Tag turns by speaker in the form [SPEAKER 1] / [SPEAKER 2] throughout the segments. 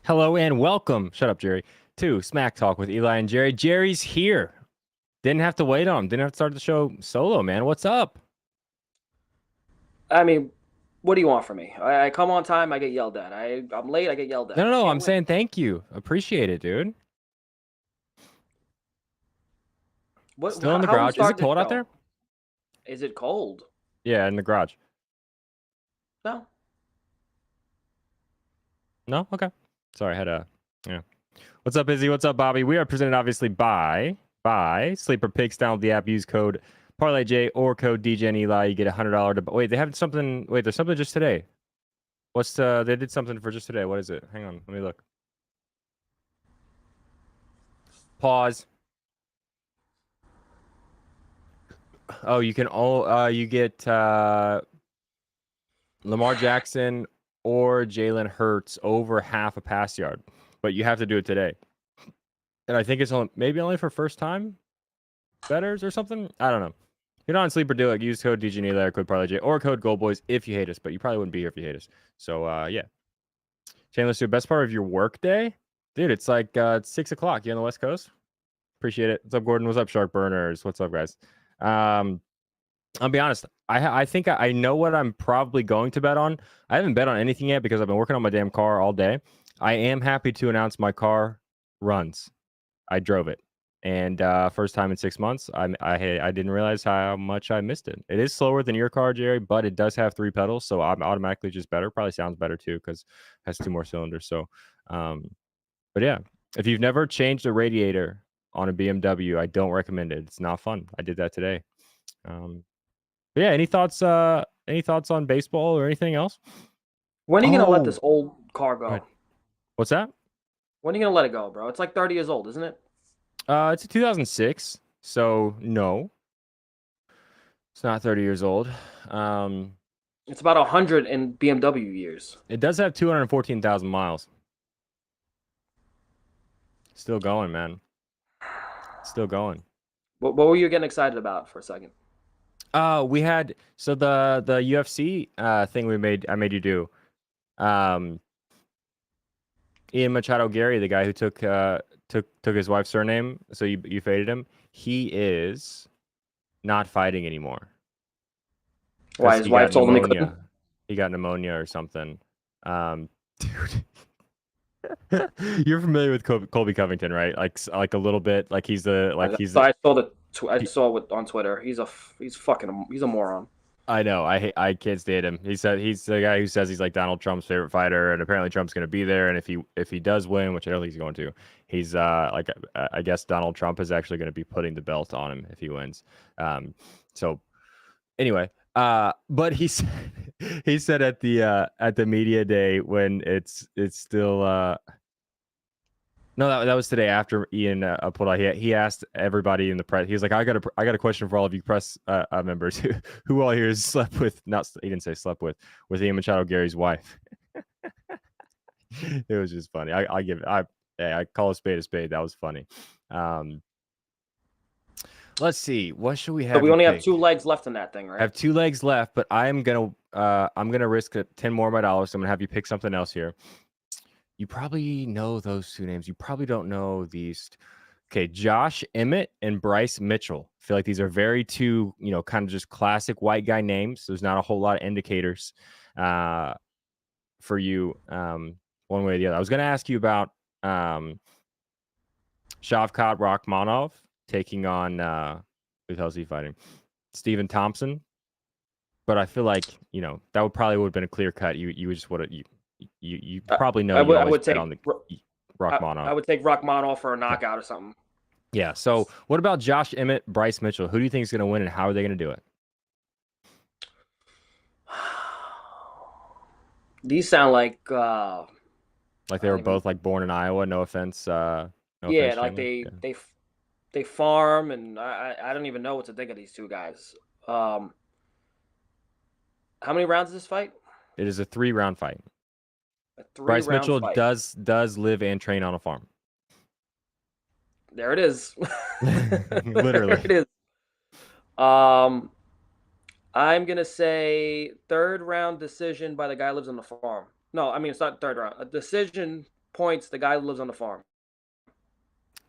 [SPEAKER 1] Hello and welcome. Shut up, Jerry. To Smack Talk with Eli and Jerry. Jerry's here. Didn't have to wait on him. Didn't have to start the show solo, man. What's up?
[SPEAKER 2] I mean, what do you want from me? I come on time, I get yelled at. I'm late, I get yelled
[SPEAKER 1] No,
[SPEAKER 2] at.
[SPEAKER 1] no,
[SPEAKER 2] I
[SPEAKER 1] no.
[SPEAKER 2] can't
[SPEAKER 1] I'm
[SPEAKER 2] win.
[SPEAKER 1] saying thank you. Appreciate it, dude.
[SPEAKER 2] What?
[SPEAKER 1] Still in the
[SPEAKER 2] How we
[SPEAKER 1] garage. Is it
[SPEAKER 2] start this
[SPEAKER 1] cold out
[SPEAKER 2] show?
[SPEAKER 1] there?
[SPEAKER 2] Is it cold?
[SPEAKER 1] Yeah, in the garage.
[SPEAKER 2] No.
[SPEAKER 1] No? Okay. Sorry, I had a yeah. What's up, Izzy? What's up, Bobby? We are presented obviously by Sleeper Pigs. Download the app, use code ParlayJ or code DJ and Eli. You get $100 wait, they have something. Wait, there's something just today. They did something for just today. What is it? Hang on, let me look. Pause. Oh, you get Lamar Jackson or Jalen Hurts over half a pass yard, but you have to do it today. And I think it's only for first time betters or something. I don't know. If you're not on Sleeper, do it. Use code DGNELA or code ParlayJ or code GoldBoys if you hate us, but you probably wouldn't be here if you hate us. So yeah. Shameless, the best part of your work day, dude. It's like it's 6 o'clock. You on the West Coast? Appreciate it. What's up, Gordon? What's up, Shark Burners? What's up, guys? I'll be honest. I think I know what I'm probably going to bet on. I haven't bet on anything yet because I've been working on my damn car all day. I am happy to announce my car runs. I drove it, and first time in 6 months. I didn't realize how much I missed it. It is slower than your car, Jerry, but it does have 3 pedals, so I'm automatically just better. Probably sounds better too because it has 2 more cylinders. So, but yeah, if you've never changed a radiator on a BMW, I don't recommend it. It's not fun. I did that today. But yeah, any thoughts? Any thoughts on baseball or anything else?
[SPEAKER 2] When are you gonna let
[SPEAKER 1] Oh,
[SPEAKER 2] this old car
[SPEAKER 1] go ahead.
[SPEAKER 2] go?
[SPEAKER 1] What's that?
[SPEAKER 2] When are you gonna let it go, bro? It's like 30 years old, isn't it?
[SPEAKER 1] It's a 2006, so no, it's not 30 years old.
[SPEAKER 2] It's about 100 in BMW years.
[SPEAKER 1] It does have 214,000 miles. Still going, man. Still going.
[SPEAKER 2] What were you getting excited about for a second?
[SPEAKER 1] We had the UFC thing I made you do. Um, Ian Machado Gary, the guy who took his wife's surname, so you faded him. He is not fighting anymore
[SPEAKER 2] Why
[SPEAKER 1] because
[SPEAKER 2] his wife told him he couldn't?
[SPEAKER 1] He got pneumonia or something. Dude, you're familiar with Colby Covington, right? Like a little bit. Like he's
[SPEAKER 2] So I saw I saw it on Twitter. He's a moron.
[SPEAKER 1] I know. I can't stand him. He said he's the guy who says he's like Donald Trump's favorite fighter, and apparently Trump's going to be there. And if he does win, which I don't think he's going to, he's like I guess Donald Trump is actually going to be putting the belt on him if he wins. So anyway, but he said at the media day when it's still no, that was today after Ian pulled out. He asked everybody in the press. He was like, I got a question for all of you press members. Who all here has slept with? Not he didn't say slept with Ian Machado Gary's wife. It was just funny. I call a spade a spade. That was funny. Let's see. What should we
[SPEAKER 2] So
[SPEAKER 1] have
[SPEAKER 2] we
[SPEAKER 1] you
[SPEAKER 2] only have
[SPEAKER 1] pick?
[SPEAKER 2] 2 legs left in that thing,
[SPEAKER 1] I
[SPEAKER 2] right?
[SPEAKER 1] have 2 legs left, but I'm gonna risk 10 more of my dollars. So I'm gonna have you pick something else here. You probably know those 2 names. You probably don't know these. Okay, Josh Emmett and Bryce Mitchell. I feel like these are very two, kind of just classic white guy names. There's not a whole lot of indicators for you one way or the other. I was going to ask you about Shavkat Rakhmonov taking on who the hell is he fighting? Stephen Thompson. But I feel like that would have been a clear cut. You just would have you probably know you
[SPEAKER 2] I
[SPEAKER 1] always
[SPEAKER 2] would
[SPEAKER 1] bet
[SPEAKER 2] take
[SPEAKER 1] on the Rakhmonov.
[SPEAKER 2] I would take Rachmaninoff for a
[SPEAKER 1] Okay.
[SPEAKER 2] knockout or something.
[SPEAKER 1] Yeah. So what about Josh Emmett, Bryce Mitchell? Who do you think is going to win, and how are they going to do it?
[SPEAKER 2] These sound like
[SPEAKER 1] Like
[SPEAKER 2] I
[SPEAKER 1] they were
[SPEAKER 2] don't even
[SPEAKER 1] both like born in Iowa. No offense. No
[SPEAKER 2] yeah,
[SPEAKER 1] offense,
[SPEAKER 2] like
[SPEAKER 1] Chandler. Yeah.
[SPEAKER 2] they farm, and I don't even know what to think of these two guys. Um, how many rounds is this fight?
[SPEAKER 1] It is a 3-round fight.
[SPEAKER 2] A three
[SPEAKER 1] Bryce
[SPEAKER 2] round
[SPEAKER 1] Mitchell
[SPEAKER 2] fight.
[SPEAKER 1] does live and train on a farm.
[SPEAKER 2] There it is. There
[SPEAKER 1] Literally.
[SPEAKER 2] it is. Um, I'm gonna say third round decision by the guy who lives on the farm. No, I mean it's not third round. A decision points, the guy who lives on the farm.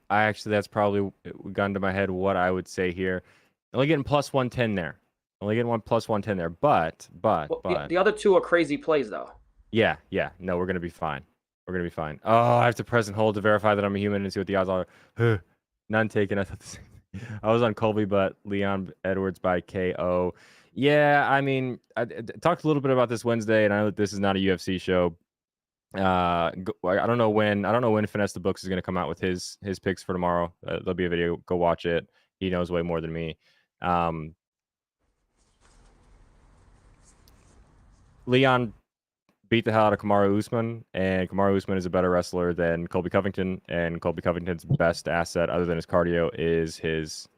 [SPEAKER 1] That's probably gone to my head what I would say here. Only getting plus 110 there. Only getting plus 110 there. But
[SPEAKER 2] Well, the other two are crazy plays though.
[SPEAKER 1] yeah. No, we're gonna be fine. We're gonna be fine. Oh, I have to press and hold to verify that I'm a human and see what the odds are. None taken. I thought the same thing. I was on Colby, but Leon Edwards by KO. Yeah, I mean, I talked a little bit about this Wednesday, and I know that this is not a UFC show. I don't know when Finesse the Books is going to come out with his picks for tomorrow. There'll be a video. Go watch it. He knows way more than me. Leon beat the hell out of Kamaru Usman, and Kamaru Usman is a better wrestler than Colby Covington, and Colby Covington's best asset other than his cardio is his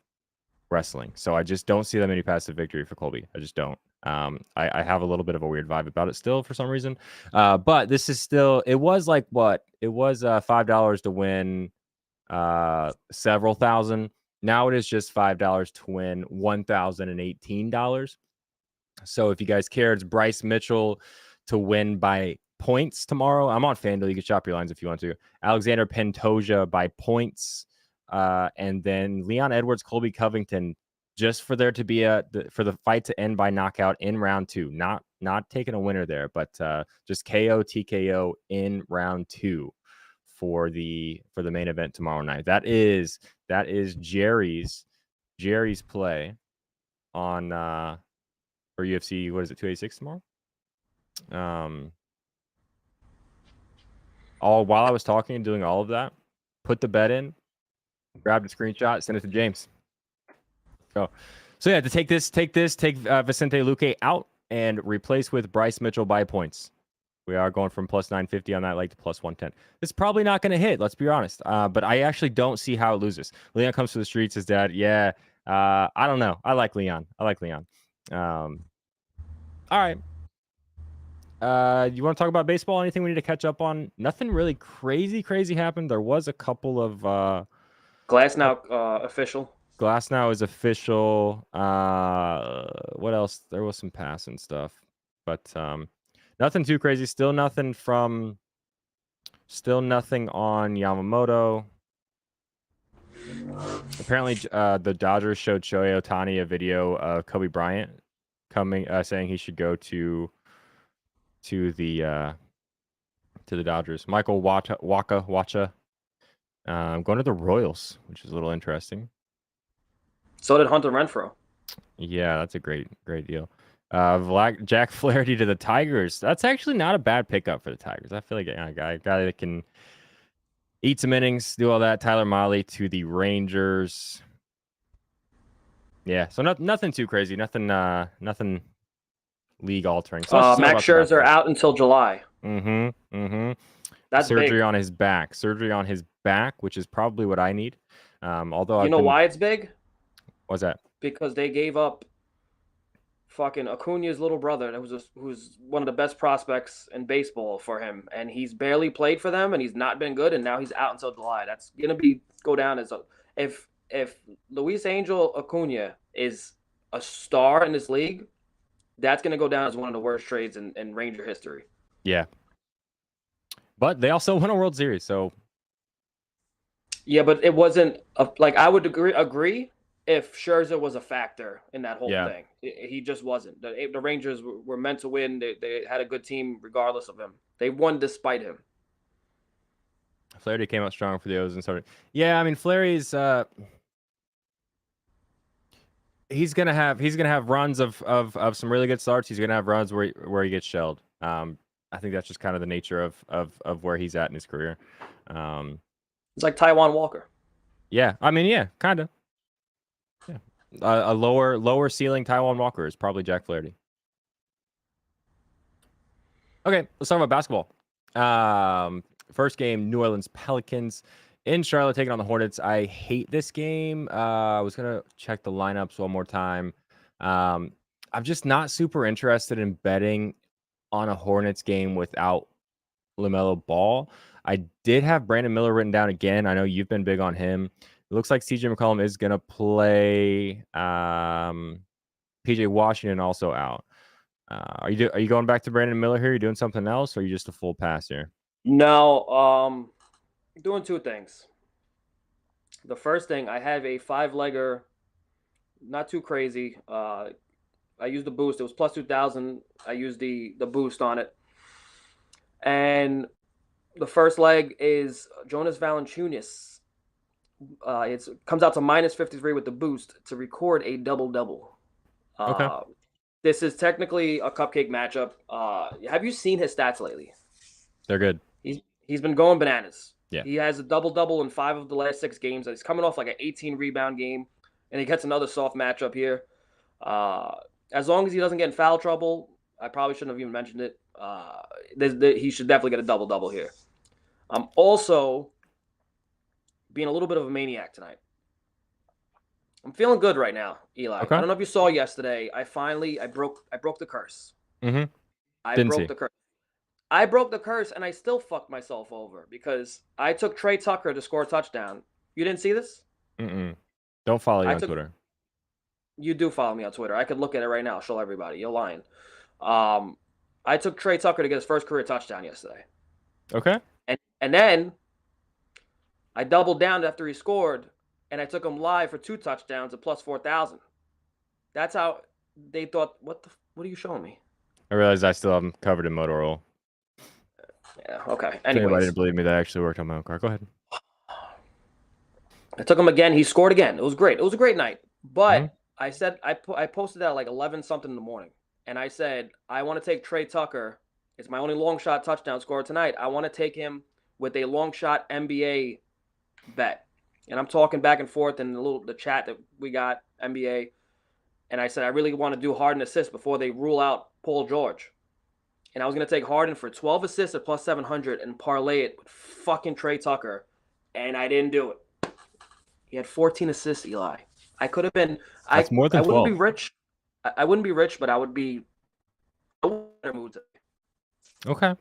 [SPEAKER 1] wrestling. So I just don't see that many passive victory for Colby. I just don't. I have a little bit of a weird vibe about it still for some reason. But this is still, it was like what? It was $5 to win several thousand. Now it is just $5 to win $1,018. So if you guys care, it's Bryce Mitchell to win by points tomorrow. I'm on FanDuel. You can shop your lines if you want to. Alexander Pantoja by points. And then Leon Edwards, Colby Covington, just for there to be for the fight to end by knockout in round 2. Not taking a winner there, but just KO TKO in round 2 for the main event tomorrow night. That is Jerry's play on for UFC. What is it? 286 tomorrow. While I was talking and doing all of that, put the bet in, grabbed a screenshot, send it to James. So yeah, to take Vicente Luque out and replace with Bryce Mitchell by points. We are going from plus 950 on that leg to plus 110. It's probably not going to hit, let's be honest. But I actually don't see how it loses. Leon comes to the streets, his dad. Yeah, I don't know. I like Leon. All right. You want to talk about baseball? Anything we need to catch up on? Nothing really crazy happened. There was a couple of
[SPEAKER 2] Glass now official.
[SPEAKER 1] Glass now is official. What else? There was some passing stuff, but nothing too crazy. Still nothing on Yamamoto. Apparently, the Dodgers showed Shohei Ohtani a video of Kobe Bryant coming, saying he should go to the Dodgers. Michael Wacha going to the Royals, which is a little interesting.
[SPEAKER 2] So did Hunter Renfroe.
[SPEAKER 1] Yeah, that's a great deal. Jack Flaherty to the Tigers. That's actually not a bad pickup for the Tigers. I feel like a guy that can eat some innings, do all that. Tyler Mahle to the Rangers. Yeah, so nothing too crazy. Nothing league altering. So
[SPEAKER 2] Max Scherzer out until July.
[SPEAKER 1] That's surgery big. On his back. Surgery on his back, which is probably what I need. Although
[SPEAKER 2] you know why it's big?
[SPEAKER 1] What's that?
[SPEAKER 2] Because they gave up fucking Acuna's little brother, who's one of the best prospects in baseball for him, and he's barely played for them, and he's not been good, and now he's out until July. That's gonna go down as if Luis Angel Acuna is a star in this league, that's gonna go down as one of the worst trades in Ranger history.
[SPEAKER 1] Yeah, but they also won a World Series, so
[SPEAKER 2] yeah, but it wasn't like I would agree. If Scherzer was a factor in that whole thing, he just wasn't. The Rangers were meant to win. They had a good team regardless of him. They won despite him.
[SPEAKER 1] Flaherty came out strong for the O's and started. Yeah, I mean Flaherty's he's gonna have runs of some really good starts. He's gonna have runs where he gets shelled. I think that's just kind of the nature of where he's at in his career.
[SPEAKER 2] It's like Taijuan Walker.
[SPEAKER 1] Yeah, I mean, yeah, kind of. Yeah, a lower ceiling Taijuan Walker is probably Jack Flaherty. Okay, let's talk about basketball. First game, New Orleans Pelicans in Charlotte taking on the Hornets. I hate this game. I was gonna check the lineups one more time. I'm just not super interested in betting on a Hornets game without LaMelo Ball. I did have Brandon Miller written down again. I know you've been big on him. It looks like CJ McCollum is going to play. PJ Washington also out. Are you going back to Brandon Miller here? Are you doing something else, or are you just a full pass here?
[SPEAKER 2] No, doing two things. The first thing, I have a five-legger, not too crazy. I used the boost. It was plus 2,000. I used the boost on it, and the first leg is Jonas Valanciunas. It comes out to minus 53 with the boost to record a double double.
[SPEAKER 1] Okay.
[SPEAKER 2] This is technically a cupcake matchup. Have you seen his stats lately?
[SPEAKER 1] They're good.
[SPEAKER 2] He's been going bananas.
[SPEAKER 1] Yeah.
[SPEAKER 2] He has a double double in 5 of the last 6 games. He's coming off like an 18 rebound game, and he gets another soft matchup here. Uh, as long as he doesn't get in foul trouble, I probably shouldn't have even mentioned it. He should definitely get a double double here. I'm also being a little bit of a maniac tonight. I'm feeling good right now, Eli.
[SPEAKER 1] Okay.
[SPEAKER 2] I don't know if you saw yesterday. I broke the curse.
[SPEAKER 1] Mm-hmm.
[SPEAKER 2] I
[SPEAKER 1] Didn't
[SPEAKER 2] broke
[SPEAKER 1] see.
[SPEAKER 2] the curse. I broke the curse, and I still fucked myself over because I took Trey Tucker to score a touchdown. You didn't see this?
[SPEAKER 1] Mm-mm. Don't follow you
[SPEAKER 2] I
[SPEAKER 1] on
[SPEAKER 2] took.
[SPEAKER 1] Twitter.
[SPEAKER 2] You do follow me on Twitter. I could look at it right now. I'll show everybody. You're lying. Um, I took Trey Tucker to get his first career touchdown yesterday,
[SPEAKER 1] Okay.
[SPEAKER 2] and then I doubled down after he scored, and I took him live for 2 touchdowns at plus 4,000. That's how they thought. What are you showing me?
[SPEAKER 1] I realized I still have them covered in motor oil.
[SPEAKER 2] Yeah. Okay.
[SPEAKER 1] If anybody didn't
[SPEAKER 2] Anyways,
[SPEAKER 1] believe me, that actually worked on my own car. Go ahead.
[SPEAKER 2] I took him again. He scored again. It was great. It was a great night.
[SPEAKER 1] Mm-hmm.
[SPEAKER 2] But I said I posted that at like 11 something in the morning, and I said I want to take Trey Tucker. It's my only long shot touchdown scorer tonight. I want to take him with a long shot NBA bet, and I'm talking back and forth in the chat that we got NBA, and I said I really want to do Harden assist before they rule out Paul George, and I was gonna take Harden for 12 assists at plus 700 and parlay it with fucking Trey Tucker, and I didn't do it. He had 14 assists, Eli. I could have been.
[SPEAKER 1] That's more
[SPEAKER 2] I
[SPEAKER 1] than
[SPEAKER 2] wouldn't be
[SPEAKER 1] 12.
[SPEAKER 2] rich. I wouldn't be rich, but I would be. Better mood.
[SPEAKER 1] Okay.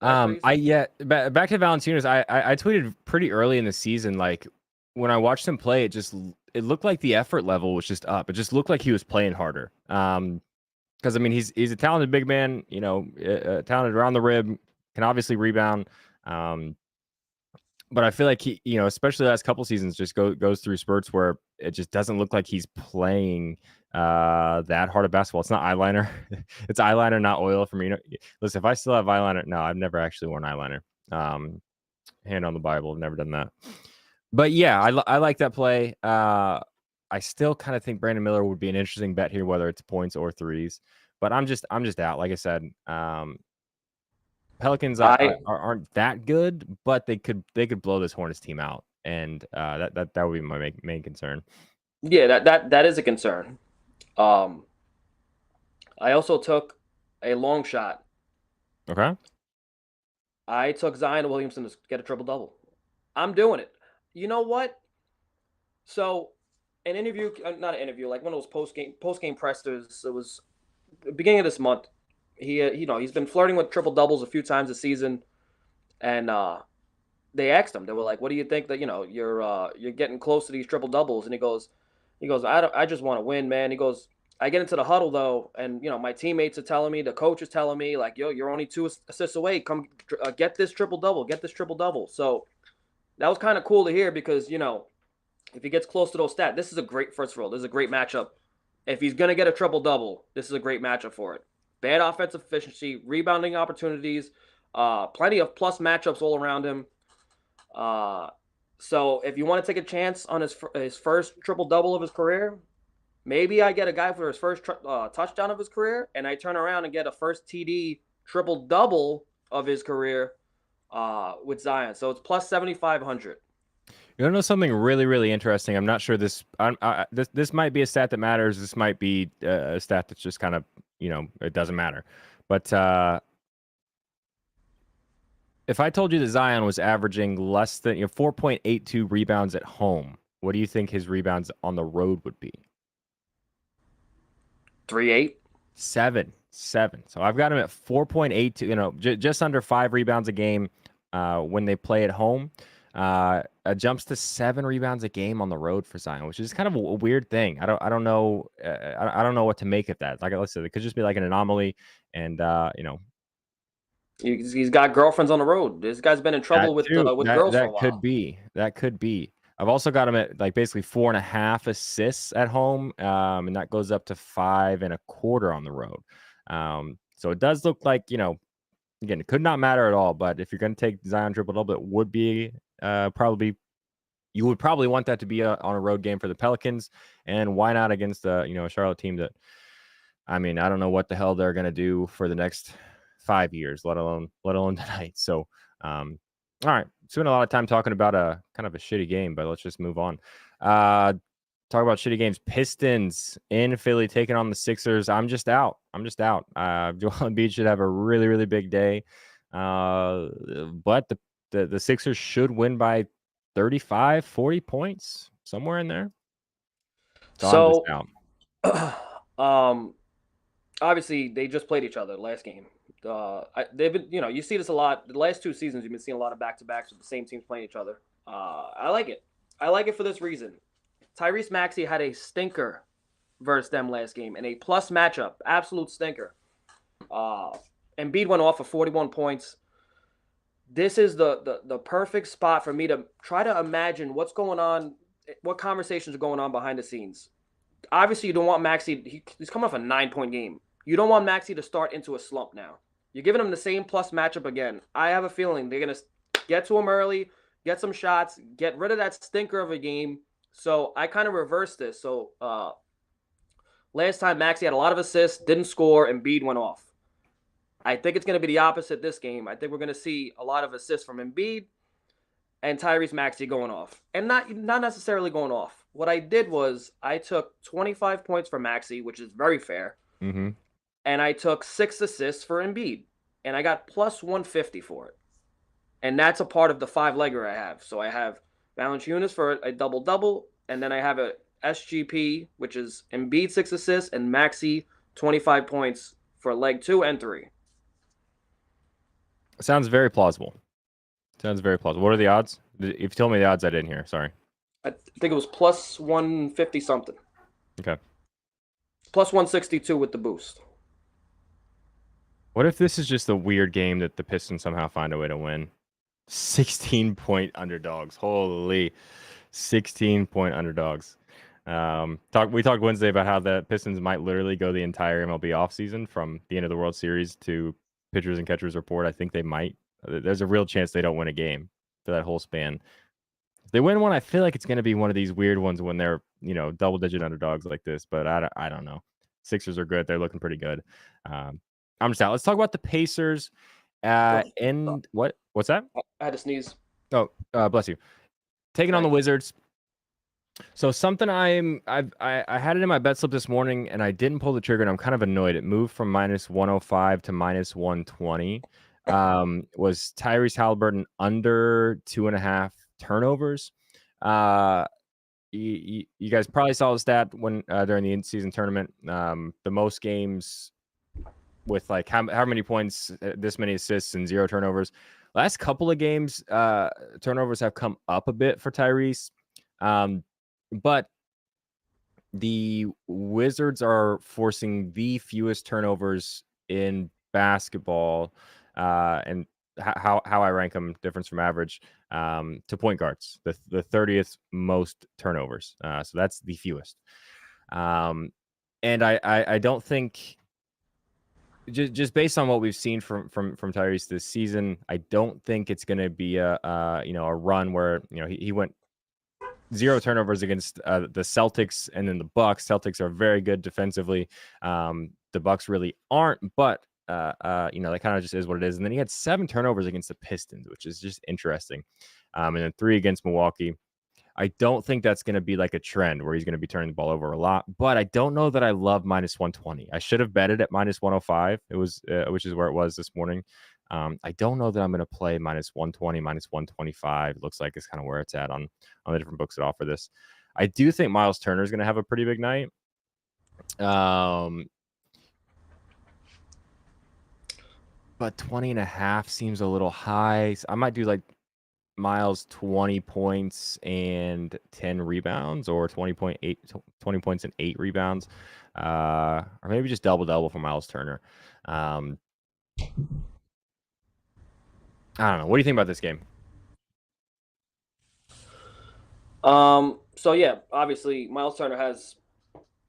[SPEAKER 2] That's crazy.
[SPEAKER 1] Back to Valanciunas. I tweeted pretty early in the season, like when I watched him play, it looked like the effort level was just up. It just looked like he was playing harder. Because I mean he's a talented big man, talented around the rim, can obviously rebound. But I feel like he, especially the last couple seasons, just goes through spurts where it just doesn't look like he's playing that hard of basketball. It's not eyeliner. It's eyeliner, not oil for me. Listen, if I still have eyeliner, no, I've never actually worn eyeliner. Hand on the Bible, I've never done that. But yeah, I like that play. I still kind of think Brandon Miller would be an interesting bet here, whether it's points or threes. But I'm just out. Like I said, Pelicans aren't that good, but they could blow this Hornets team out, and that would be my main concern.
[SPEAKER 2] Yeah, that is a concern. I also took a long shot.
[SPEAKER 1] Okay.
[SPEAKER 2] I took Zion Williamson to get a triple double. I'm doing it. You know what? So, an interview, not an interview, like one of those post game pressers. It was the beginning of this month. He's been flirting with triple doubles a few times this season, and they asked him. They were like, "What do you think that you're getting close to these triple doubles?" And he goes, I just want to win, man. He goes, I get into the huddle though, and my teammates are telling me, the coach is telling me, like, yo, you're only 2 assists away. Come get this triple double, get this triple double. So that was kind of cool to hear because if he gets close to those stats, this is a great first of all, this is a great matchup. If he's gonna get a triple double, this is a great matchup for it. Bad offensive efficiency, rebounding opportunities, plenty of plus matchups all around him. So if you want to take a chance on his first triple double of his career, maybe I get a guy for his first touchdown of his career, and I turn around and get a first TD triple double of his career with Zion. So it's plus 7,500.
[SPEAKER 1] You want to know something really, really interesting? I'm not sure this. This might be a stat that matters. This might be a stat that's just kind of it doesn't matter. But if I told you that Zion was averaging less than 4.82 rebounds at home, what do you think his rebounds on the road would be?
[SPEAKER 2] 3.8.
[SPEAKER 1] 7. So I've got him at 4.82. Just under 5 rebounds a game when they play at home. Jumps to 7 rebounds a game on the road for Zion, which is kind of a weird thing. I don't know. I don't know what to make of that. Like I said, it could just be like an anomaly, and
[SPEAKER 2] He's got girlfriends on the road. This guy's been in
[SPEAKER 1] That
[SPEAKER 2] trouble
[SPEAKER 1] too.
[SPEAKER 2] with
[SPEAKER 1] That
[SPEAKER 2] girls for a
[SPEAKER 1] that could
[SPEAKER 2] while.
[SPEAKER 1] be. That could be. I've also got him at like basically 4.5 assists at home, and that goes up to 5.25 on the road. So it does look like, again, it could not matter at all. But if you're going to take Zion triple double, it would be probably you would probably want that to be on a road game for the Pelicans, and why not against a Charlotte team that, I mean, I don't know what the hell they're going to do for the next 5 years, let alone tonight. So, all right, spent a lot of time talking about a kind of a shitty game, but let's just move on. Talk about shitty games. Pistons in Philly taking on the Sixers. I'm just out. Joel Embiid should have a really, really big day, but the Sixers should win by 35, 40 points, somewhere in there. So I'm just
[SPEAKER 2] So,
[SPEAKER 1] out.
[SPEAKER 2] um, obviously they just played each other last game. They've been, you see this a lot. The last 2 seasons, you've been seeing a lot of back to backs with the same teams playing each other. I like it. I like it for this reason. Tyrese Maxey had a stinker versus them last game in a plus matchup, absolute stinker. Uh, Embiid went off for 41 points. This is the perfect spot for me to try to imagine what's going on, what conversations are going on behind the scenes. Obviously, you don't want Maxey. He's coming off a 9-point game. You don't want Maxey to start into a slump now. You're giving him the same plus matchup again. I have a feeling they're going to get to him early, get some shots, get rid of that stinker of a game. So I kind of reversed this. So last time Maxey had a lot of assists, didn't score, and Embiid went off. I think it's going to be the opposite this game. I think we're going to see a lot of assists from Embiid and Tyrese Maxey going off, and not necessarily going off. What I did was I took 25 points for Maxey, which is very fair,
[SPEAKER 1] Mm-hmm.
[SPEAKER 2] and I took 6 assists for Embiid, and I got plus 150 for it. And that's a part of the 5-legger I have. So I have Valanciunas for a double double, and then I have a SGP, which is Embiid 6 assists and Maxey 25 points for leg 2 and 3.
[SPEAKER 1] Sounds very plausible. What are the odds? If you told me the odds, I didn't hear. Sorry.
[SPEAKER 2] I think it was plus 150 something.
[SPEAKER 1] Okay.
[SPEAKER 2] Plus 162 with the boost.
[SPEAKER 1] What if this is just a weird game that the Pistons somehow find a way to win? 16-point underdogs. Holy, 16-point underdogs. We talked Wednesday about how the Pistons might literally go the entire MLB offseason from the end of the World Series to pitchers and catchers report. I think they might. There's a real chance they don't win a game for that whole span. If they win one, I feel like it's going to be one of these weird ones when they're, double-digit underdogs like this. But I don't know. Sixers are good. They're looking pretty good. I'm just out. Let's talk about the Pacers. And what's that?
[SPEAKER 2] I had to sneeze.
[SPEAKER 1] Oh, bless you. Taking on the Wizards. So something I had it in my bet slip this morning and I didn't pull the trigger and I'm kind of annoyed. It moved from minus 105 to minus 120. Was Tyrese Halliburton under 2.5 turnovers? You guys probably saw the stat when during the in-season tournament. The most games with like how many points, this many assists, and 0 turnovers. Last couple of games, turnovers have come up a bit for Tyrese. But the Wizards are forcing the fewest turnovers in basketball, and how I rank them, difference from average, to point guards, the 30th most turnovers. So that's the fewest. And I don't think, just based on what we've seen from Tyrese this season, I don't think it's going to be a run where he went 0 turnovers against the Celtics and then the Bucks. Celtics are very good defensively. The Bucks really aren't, but that kind of just is what it is. And then he had 7 turnovers against the Pistons, which is just interesting. And then 3 against Milwaukee. I don't think that's going to be like a trend where he's going to be turning the ball over a lot, but I don't know that I love minus 120. I should have betted at minus 105. It was, which is where it was this morning. I don't know that I'm going to play minus 120, minus 125. It looks like it's kind of where it's at on the different books that offer this. I do think Miles Turner is going to have a pretty big night. But 20.5 seems a little high. So I might do like Miles 20 points and 10 rebounds, or 20 points and 8 rebounds, or maybe just double for Miles Turner. I don't know. What do you think about this game?
[SPEAKER 2] So yeah, obviously Miles Turner has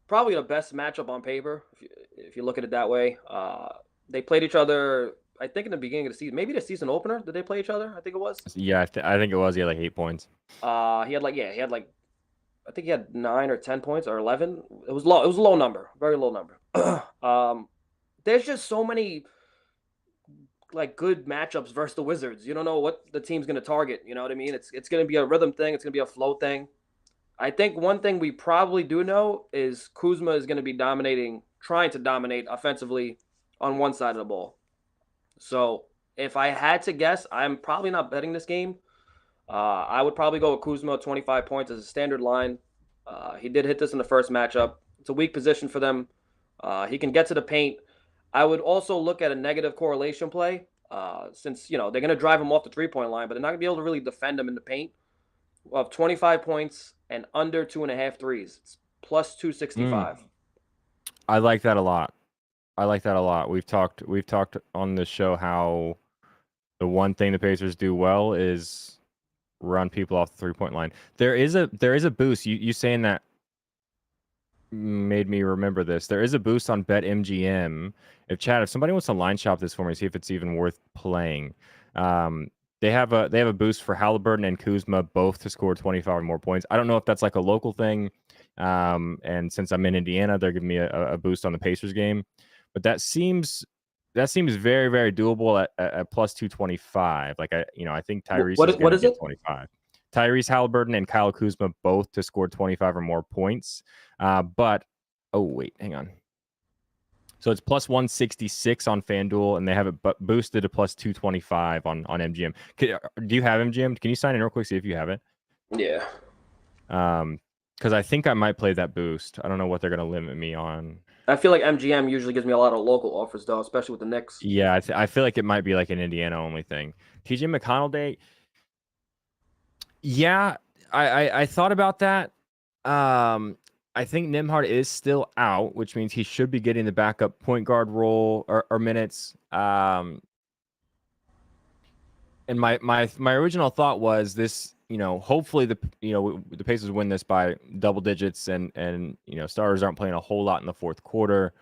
[SPEAKER 2] probably the best matchup on paper if you look at it that way. They played each other, I think, in the beginning of the season, maybe the season opener. Did they play each other? I think it was.
[SPEAKER 1] Yeah, I think it was. He had like 8 points.
[SPEAKER 2] He had like I think he had 9 or 10 points or 11. It was low. It was a low number, very low number. There's just so many like good matchups versus the Wizards. You don't know what the team's going to target. You know what I mean? It's going to be a rhythm thing. It's going to be a flow thing. I think one thing we probably do know is Kuzma is going to be trying to dominate offensively on one side of the ball. So if I had to guess, I'm probably not betting this game. I would probably go with Kuzma 25 points as a standard line. He did hit this in the first matchup. It's a weak position for them. He can get to the paint. I would also look at a negative correlation play since they're going to drive him off the 3-point line, but they're not going to be able to really defend him in the paint. Of 25 points and under 2.5 threes. It's plus 265.
[SPEAKER 1] I like that a lot. I like that a lot. We've talked on this show how the one thing the Pacers do well is run people off the 3-point line. There is a boost. You saying that made me remember this. There is a boost on BetMGM. If somebody wants to line shop this for me, see if it's even worth playing. They have a boost for Halliburton and Kuzma both to score 25 or more points. I don't know if that's like a local thing. And since I'm in Indiana, they're giving me a boost on the Pacers game. But that seems very, very doable at plus 225. Like I think Tyrese is going to
[SPEAKER 2] Is
[SPEAKER 1] get
[SPEAKER 2] it?
[SPEAKER 1] 25. Tyrese Halliburton and Kyle Kuzma both to score 25 or more points. But wait, hang on. So it's plus 166 on FanDuel, and they have it boosted to plus 225 on MGM. Do you have MGM? Can you sign in real quick, see if you have it?
[SPEAKER 2] Yeah.
[SPEAKER 1] Because I think I might play that boost. I don't know what they're going to limit me on.
[SPEAKER 2] I feel like MGM usually gives me a lot of local offers, though, especially with the Knicks.
[SPEAKER 1] Yeah, I feel like it might be like an Indiana only thing. TJ McConnell Day. Yeah, I thought about that. I think Nembhard is still out, which means he should be getting the backup point guard role or minutes. And my original thought was this, hopefully the Pacers win this by double digits and starters aren't playing a whole lot in the fourth quarter.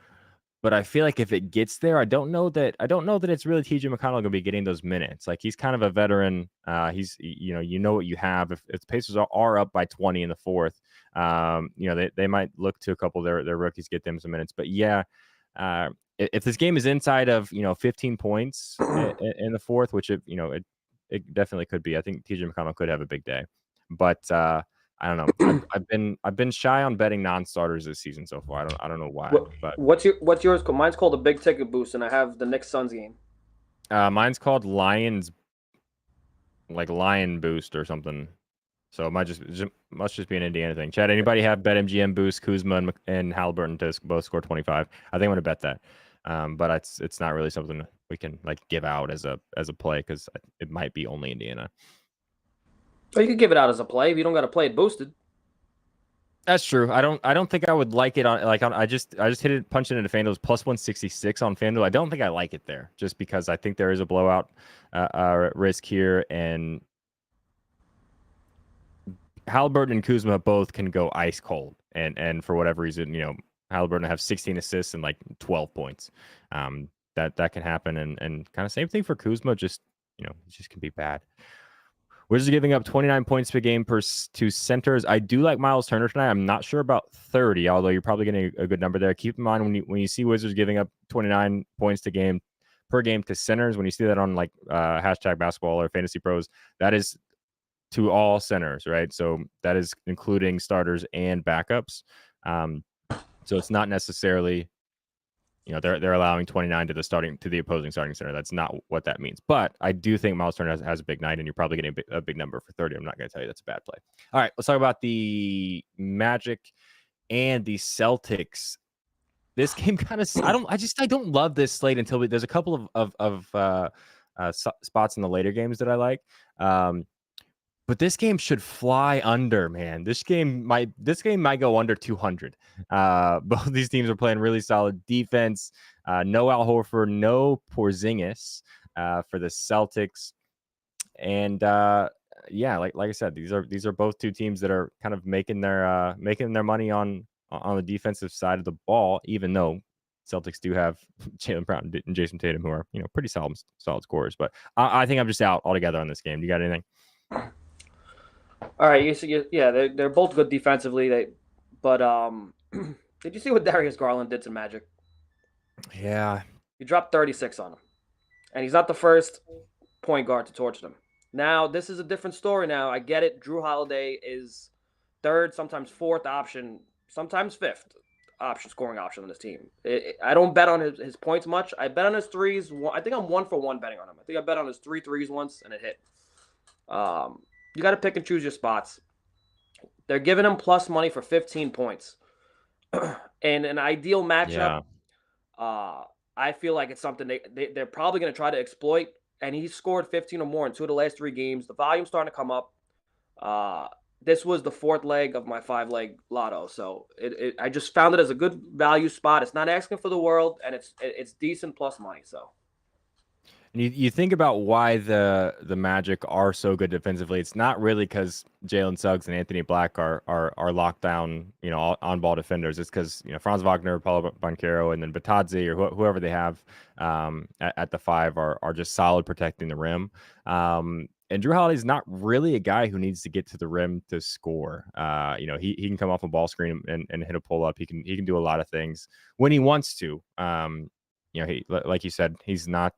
[SPEAKER 1] But I feel like if it gets there, I don't know that it's really TJ McConnell going to be getting those minutes. Like he's kind of a veteran. He's what you have. If the Pacers are up by 20 in the fourth, they might look to a couple of their rookies, get them some minutes. But yeah, if this game is inside of 15 points in the fourth, which it definitely could be. I think TJ McConnell could have a big day. But I don't know. I've been shy on betting non-starters this season so far. I don't know why. But
[SPEAKER 2] What's yours? Mine's called a big ticket boost, and I have the Knicks Suns game.
[SPEAKER 1] mine's called Lions, like Lion Boost or something. So it must just be an Indiana thing. Chad, anybody have BetMGM boost Kuzma and Halliburton to both score 25? I think I'm gonna bet that. But it's not really something we can like give out as a play because it might be only Indiana.
[SPEAKER 2] Or you could give it out as a play if you don't got to play it boosted.
[SPEAKER 1] That's true. I don't think I would like it I just hit it, punched it into FanDuel. It was plus 166 on FanDuel. I don't think I like it there just because I think there is a blowout risk here, and Halliburton and Kuzma both can go ice cold, and for whatever reason, Halliburton have 16 assists and like 12 points. That can happen, and kind of same thing for Kuzma. Just it just can be bad. Wizards are giving up 29 points per game to centers. I do like Miles Turner tonight. I'm not sure about 30, although you're probably getting a good number there. Keep in mind when you see Wizards giving up 29 points per game to centers, when you see that on like hashtag basketball or fantasy pros, that is to all centers, right? So that is including starters and backups. So it's not necessarily they're allowing 29 to the opposing starting center. That's not what that means. But I do think Miles Turner has a big night, and you're probably getting a big number for 30. I'm not going to tell you that's a bad play. All right, let's talk about the Magic and the Celtics. This game kind of I don't love this slate until there's a couple of spots in the later games that I like. But this game should fly under, man. This game might go under 200. Both these teams are playing really solid defense. No Al Horford, no Porzingis for the Celtics. And yeah, like I said, these are both two teams that are kind of making their money on the defensive side of the ball, even though Celtics do have Jaylen Brown and Jason Tatum, who are pretty solid scorers. But I think I'm just out altogether on this game. Do you got anything?
[SPEAKER 2] All right, yeah, they're both good defensively. But did you see what Darius Garland did to Magic?
[SPEAKER 1] Yeah.
[SPEAKER 2] He dropped 36 on him, and he's not the first point guard to torch them. Now this is a different story. Now I get it. Drew Holiday is third, sometimes fourth option, sometimes fifth scoring option on this team. I don't bet on his points much. I bet on his threes. I think I'm 1-for-1 betting on him. I think I bet on his 3 threes once, and it hit. You got to pick and choose your spots. They're giving him plus money for 15 points. In an ideal matchup, I feel like it's something they're probably going to try to exploit. And he scored 15 or more in 2 of the last 3 games. The volume's starting to come up. This was the 4th leg of my 5-leg lotto. So I just found it as a good value spot. It's not asking for the world, and it's decent plus money. So.
[SPEAKER 1] And you think about why the Magic are so good defensively. It's not really because Jalen Suggs and Anthony Black are lockdown, on ball defenders. It's because Franz Wagner, Paulo Banchero, and then Batadze or whoever they have at the 5 are just solid protecting the rim. And Drew Holiday's not really a guy who needs to get to the rim to score. He can come off a ball screen and hit a pull up. He can do a lot of things when he wants to. He, like you said, he's not.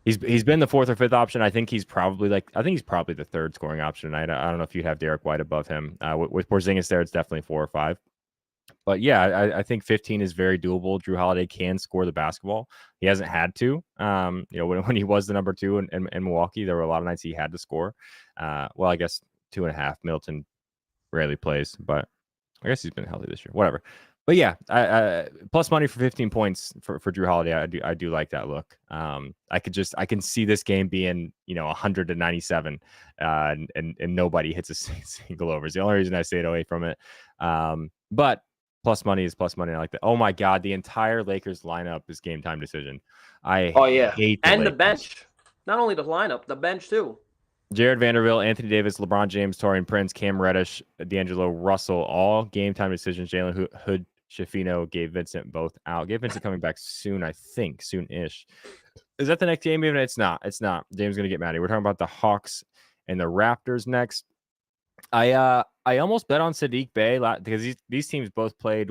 [SPEAKER 1] He's been the 4th or 5th option. I think he's probably the 3rd scoring option. I don't know if you'd have Derek White above him. With Porzingis there, it's definitely 4 or 5. But yeah, I think 15 is very doable. Drew Holiday can score the basketball. He hasn't had to. When he was the number 2 in Milwaukee, there were a lot of nights he had to score. Well, I guess 2.5. Middleton rarely plays, but I guess he's been healthy this year. Whatever. But yeah, plus money for 15 points for Drew Holiday. I do like that look. I can see this game being 100-97, and nobody hits a single over. It's the only reason I stayed away from it. But plus money is plus money. I like that. Oh my God, the entire Lakers lineup is game time decision. hate
[SPEAKER 2] the bench. Not only the lineup, the bench too.
[SPEAKER 1] Jared Vanderbilt, Anthony Davis, LeBron James, Torian Prince, Cam Reddish, D'Angelo Russell, all game time decisions. Jalen Hood, Shafino, Gabe Vincent, both out. Gabe Vincent coming back soon, I think, soon-ish. Is that the next game? Even it's not. It's not. James gonna get mad. We're talking about the Hawks and the Raptors next. I almost bet on Sadiq Bey because these teams both played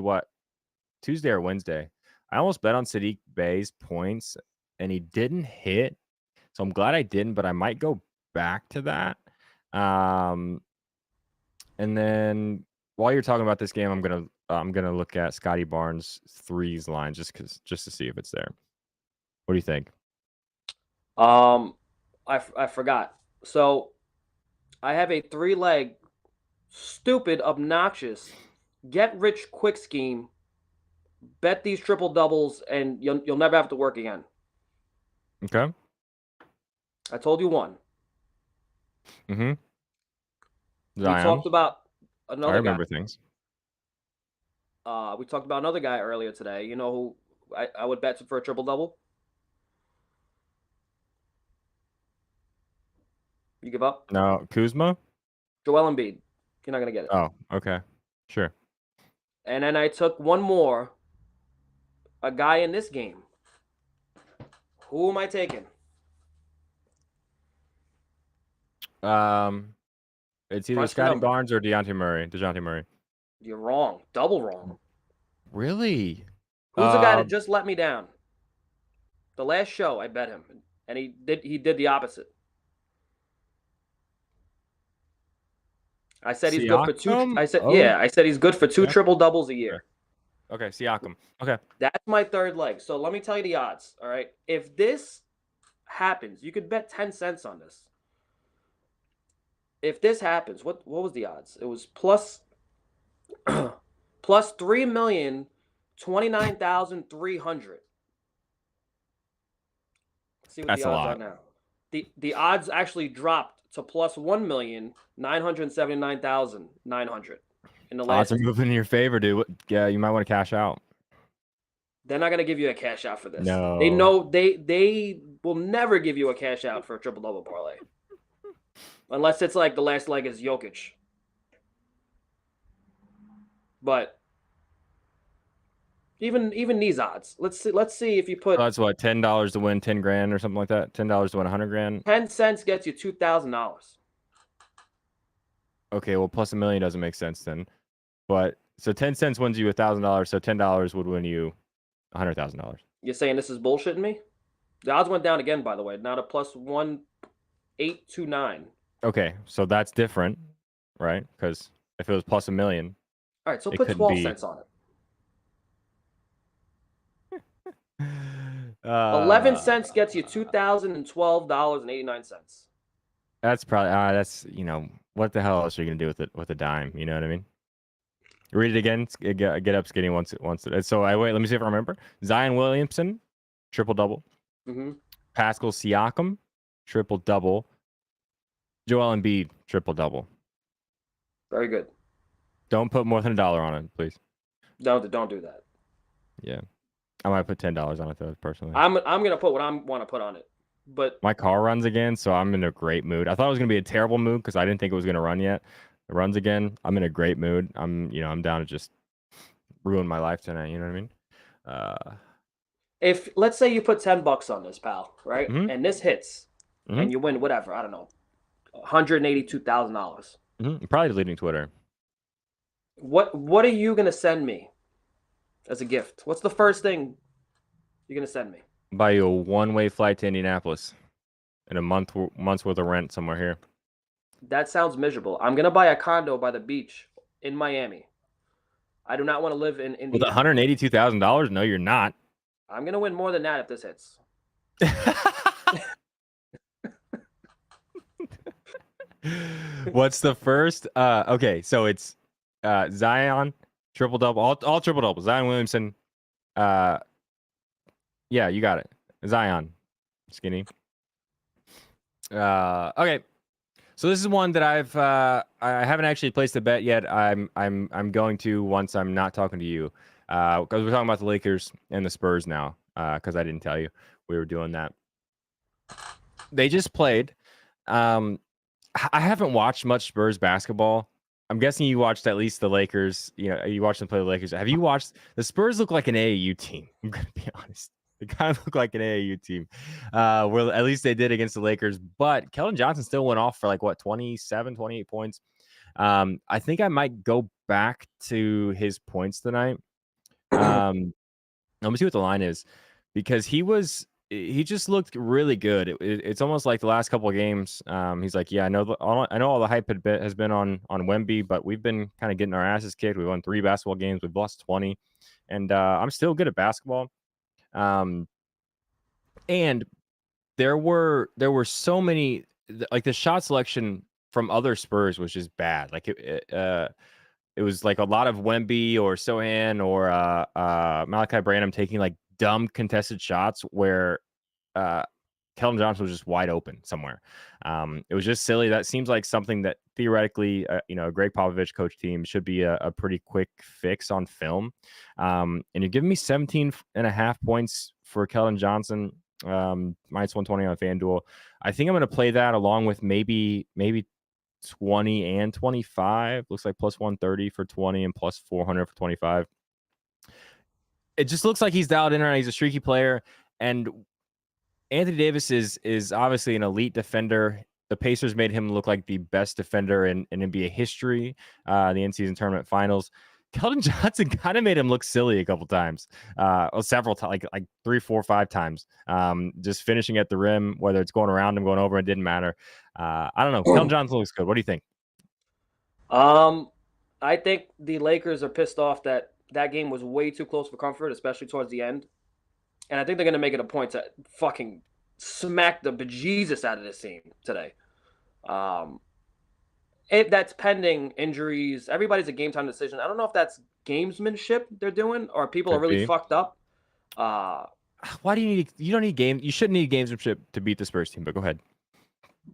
[SPEAKER 1] Tuesday or Wednesday. I almost bet on Sadiq Bey's points and he didn't hit, so I'm glad I didn't. But I might go back to that. And then while you're talking about this game, I'm gonna look at Scotty Barnes' threes line just to see if it's there. What do you think?
[SPEAKER 2] I forgot. So I have a 3-leg, stupid, obnoxious, get rich quick scheme. Bet these triple doubles, and you'll never have to work again.
[SPEAKER 1] Okay.
[SPEAKER 2] I told you one.
[SPEAKER 1] Mm-hmm.
[SPEAKER 2] We talked about another guy.
[SPEAKER 1] I remember things.
[SPEAKER 2] We talked about another guy earlier today. You know who I would bet for a triple double? You give up?
[SPEAKER 1] No, Kuzma?
[SPEAKER 2] Joel Embiid. You're not gonna get it.
[SPEAKER 1] Oh, okay. Sure.
[SPEAKER 2] And then I took one more. A guy in this game. Who am I taking?
[SPEAKER 1] It's either Scotty Barnes or DeJounte Murray.
[SPEAKER 2] You're wrong. Double wrong.
[SPEAKER 1] Really?
[SPEAKER 2] Who's the guy that just let me down? The last show, I bet him, and he did the opposite. I said he's good for 2. I said he's good for 2 triple doubles a year.
[SPEAKER 1] Okay, Siakam. Okay.
[SPEAKER 2] That's my 3rd leg. So let me tell you the odds. All right. If this happens, you could bet 10 cents on this. If this happens, what was the odds? It was plus 3,029,300. See what
[SPEAKER 1] That's
[SPEAKER 2] the odds are now. The odds actually dropped to plus 1,979,900 in the last.
[SPEAKER 1] Odds are moving in your favor, dude. Yeah, you might want to cash out.
[SPEAKER 2] They're not gonna give you a cash out for this.
[SPEAKER 1] No.
[SPEAKER 2] They know they will never give you a cash out for a triple-double parlay. Unless it's like the last leg is Jokic. But even these odds, let's see if you put
[SPEAKER 1] So that's what, $10 to win 10 grand or something like that. $10 to win 100 grand.
[SPEAKER 2] 10 cents gets you $2,000.
[SPEAKER 1] Okay, well, plus $1 million doesn't make sense then. But so 10 cents wins you $1,000. So $10 would win you $100,000.
[SPEAKER 2] You're saying this is bullshitting me? The odds went down again, by the way. Now to plus 1,829.
[SPEAKER 1] Okay, so that's different, right? Because if it was plus $1 million,
[SPEAKER 2] All right, so
[SPEAKER 1] it
[SPEAKER 2] put
[SPEAKER 1] could
[SPEAKER 2] 12
[SPEAKER 1] be
[SPEAKER 2] cents on it.
[SPEAKER 1] 11
[SPEAKER 2] 11 cents gets you $2,012.89.
[SPEAKER 1] That's probably that's what the hell else are you gonna do with a dime? You know what I mean? Read it again. Get up skinny once. So let me see if I remember. Zion Williamson, triple double.
[SPEAKER 2] Mm-hmm.
[SPEAKER 1] Pascal Siakam, triple double. Joel Embiid, triple double.
[SPEAKER 2] Very good.
[SPEAKER 1] Don't put more than $1 on it, please.
[SPEAKER 2] Don't do that.
[SPEAKER 1] Yeah, I might put $10 on it though, personally.
[SPEAKER 2] I'm gonna put what I want to put on it, but
[SPEAKER 1] my car runs again, so I'm in a great mood. I thought it was gonna be a terrible mood because I didn't think it was gonna run yet. It runs again. I'm in a great mood. I'm down to just ruin my life tonight. You know what I mean?
[SPEAKER 2] If let's say you put $10 on this, pal, right,
[SPEAKER 1] Mhm.
[SPEAKER 2] and this hits,
[SPEAKER 1] Mhm.
[SPEAKER 2] and you win whatever, I don't know, $182,000.
[SPEAKER 1] I'm probably deleting Twitter.
[SPEAKER 2] What are you gonna send me as a gift? What's the first thing you're gonna send me?
[SPEAKER 1] Buy you a one-way flight to Indianapolis and a month's worth of rent somewhere here.
[SPEAKER 2] That sounds miserable. I'm gonna buy a condo by the beach in Miami. I do not want to live in
[SPEAKER 1] With
[SPEAKER 2] Indiana.
[SPEAKER 1] $182,000? No, you're not.
[SPEAKER 2] I'm gonna win more than that if this hits.
[SPEAKER 1] What's the first? Okay, so it's Zion triple double, all triple double. Zion Williamson. Yeah, you got it. Zion, skinny. Okay. So this is one that I haven't actually placed a bet yet. I'm going to once I'm not talking to you, because we're talking about the Lakers and the Spurs now. Because I didn't tell you we were doing that. They just played. I haven't watched much Spurs basketball. I'm guessing you watched at least the Lakers. You watched them play the Lakers. Have you watched the Spurs? Look like an AAU team. I'm gonna be honest. They kind of look like an AAU team. Well, at least they did against the Lakers. But Keldon Johnson still went off for like, 27, 28 points. I think I might go back to his points tonight. Let me see what the line is. Because he just looked really good. It's almost like the last couple of games. He's like, yeah, I know all the hype has been on Wemby, but we've been kind of getting our asses kicked. We won 3 basketball games. We've lost 20. And I'm still good at basketball. And there were so many, like the shot selection from other Spurs was just bad. Like it was like a lot of Wemby or Sohan or Malachi Branham taking like dumb contested shots where Keldon Johnson was just wide open somewhere. It was just silly. That seems like something that theoretically, a Greg Popovich coach team should be a pretty quick fix on film. And you're giving me 17.5 points for Keldon Johnson, minus 120 on FanDuel. I think I'm going to play that along with maybe 20 and 25. Looks like plus 130 for 20 and plus 400 for 25. It just looks like he's dialed in right. He's a streaky player. And Anthony Davis is obviously an elite defender. The Pacers made him look like the best defender in NBA history, the in-season tournament finals. Keldon Johnson kind of made him look silly a couple times, several times, like 3, 4, 5 times. Just finishing at the rim, whether it's going around him, going over, it didn't matter. I don't know. Keldon Johnson looks good. What do you think?
[SPEAKER 2] I think the Lakers are pissed off that game was way too close for comfort, especially towards the end. And I think they're going to make it a point to fucking smack the bejesus out of this team today. That's pending injuries. Everybody's a game time decision. I don't know if that's gamesmanship they're doing or people are really fucked up.
[SPEAKER 1] Why do you don't need games? You shouldn't need gamesmanship to beat the Spurs team, but go ahead.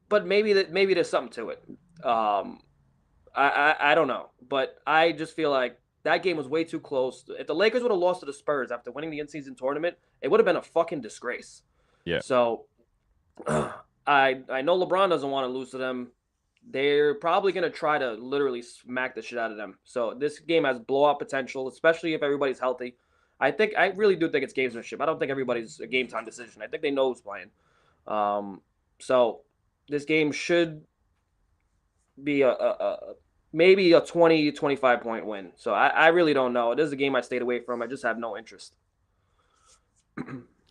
[SPEAKER 2] But maybe there's something to it. I don't know. But I just feel like that game was way too close. If the Lakers would have lost to the Spurs after winning the in-season tournament, it would have been a fucking disgrace.
[SPEAKER 1] Yeah.
[SPEAKER 2] So I know LeBron doesn't want to lose to them. They're probably going to try to literally smack the shit out of them. So this game has blowout potential, especially if everybody's healthy. I really do think it's gamesmanship. I don't think everybody's a game time decision. I think they know who's playing. So this game should be a maybe a 20-25 point win. So I really don't know. It is a game I stayed away from. I just have no interest.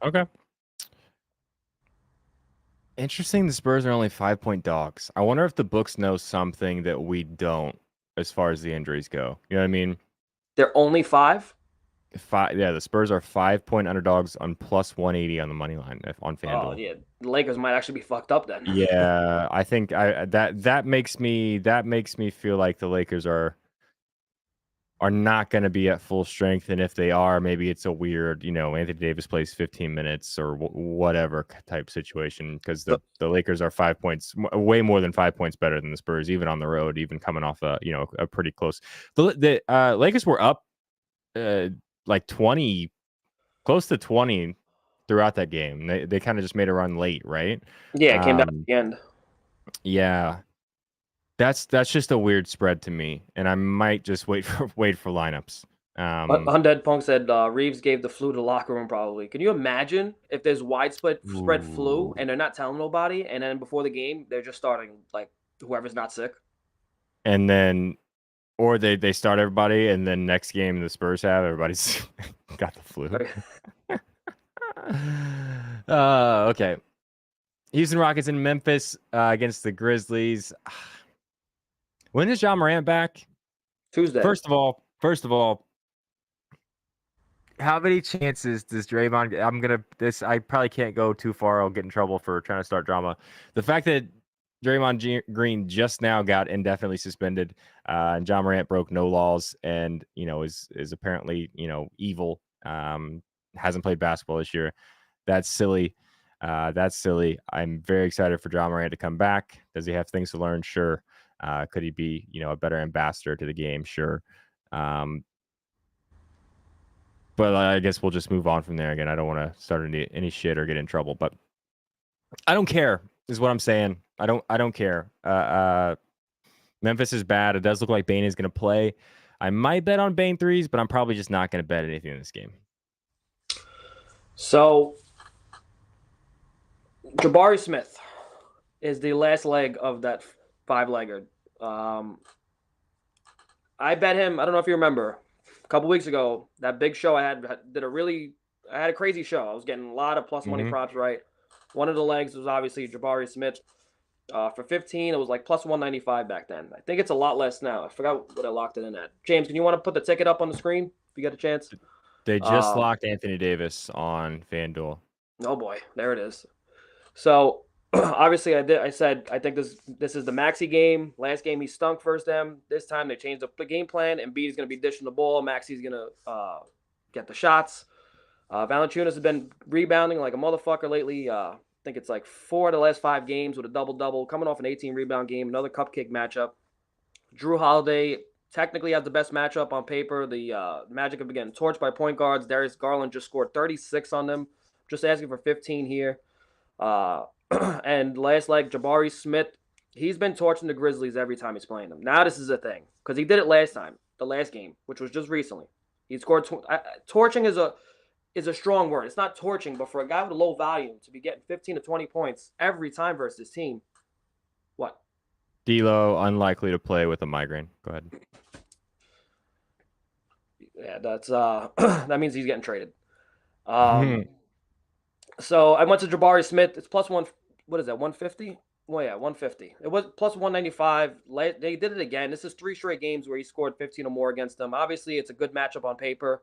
[SPEAKER 1] Okay. Interesting. The Spurs are only 5-point dogs. I wonder if the books know something that we don't as far as the injuries go. You know what I mean?
[SPEAKER 2] They're only 5.
[SPEAKER 1] Yeah, the Spurs are 5-point underdogs on plus 180 on the money line on
[SPEAKER 2] Oh
[SPEAKER 1] FanDuel.
[SPEAKER 2] yeah, the Lakers might actually be fucked up then.
[SPEAKER 1] Yeah, I think that makes me feel like the Lakers are not going to be at full strength, and if they are, maybe it's a weird, Anthony Davis plays 15 minutes or whatever type situation, because the Lakers are 5 points, way more than 5 points better than the Spurs, even on the road, even coming off a pretty close. The Lakers were up like 20, close to 20 throughout that game. They kind of just made a run late, right?
[SPEAKER 2] Yeah, it came down at the end.
[SPEAKER 1] Yeah. That's just a weird spread to me, and I might just wait for lineups.
[SPEAKER 2] Undead Punk said Reeves gave the flu to the locker room. Probably. Can you imagine if there's widespread spread flu
[SPEAKER 1] Ooh.
[SPEAKER 2] and they're not telling nobody, and then before the game they're just starting like whoever's not sick?
[SPEAKER 1] And then, or they start everybody, and then next game the Spurs have everybody's got the flu. Okay. Houston Rockets in Memphis against the Grizzlies. When is John Morant back?
[SPEAKER 2] Tuesday.
[SPEAKER 1] First of all, how many chances does Draymond? I probably can't go too far. I'll get in trouble for trying to start drama. The fact that Draymond Green just now got indefinitely suspended, and John Morant broke no laws, and is apparently evil. Hasn't played basketball this year. That's silly. That's silly. I'm very excited for John Morant to come back. Does he have things to learn? Sure. Could he be a better ambassador to the game? Sure. But I guess we'll just move on from there. Again, I don't want to start any shit or get in trouble, but I don't care is what I'm saying. I don't care. Memphis is bad. It does look like Bane is going to play. I might bet on Bane threes, but I'm probably just not going to bet anything in this game.
[SPEAKER 2] So Jabari Smith is the last leg of that 5-legger. I bet him. I don't know if you remember a couple weeks ago that big show I had I had a crazy show. I was getting a lot of plus money props right. One of the legs was obviously Jabari Smith. For 15, it was like plus 195 back then. I think it's a lot less now. I forgot what I locked it in at. James, can you want to put the ticket up on the screen if you get a chance?
[SPEAKER 1] They just locked Anthony Davis on FanDuel.
[SPEAKER 2] Oh boy, there it is. So obviously I said I think this is the Maxey game. Last game he stunk first M. This time they changed up the game plan, and B is going to be dishing the ball. Maxey's going to get the shots. Valanciunas has been rebounding like a motherfucker lately. I think it's like 4 of the last 5 games with a double-double, coming off an 18-rebound game, another cupcake matchup. Drew Holiday technically has the best matchup on paper. The Magic have been getting torched by point guards. Darius Garland just scored 36 on them. Just asking for 15 here. And last leg, Jabari Smith, he's been torching the Grizzlies every time he's playing them. Now this is a thing because he did it last time, the last game, which was just recently. He scored. Torching is a strong word. It's not torching, but for a guy with a low volume to be getting 15 to 20 points every time versus his team, what?
[SPEAKER 1] D'Lo unlikely to play with a migraine. Go ahead.
[SPEAKER 2] Yeah, that's that means he's getting traded. So I went to Jabari Smith. It's plus one. What is that? 150? Well, yeah, 150. It was plus 195. They did it again. This is 3 straight games where he scored 15 or more against them. Obviously, it's a good matchup on paper.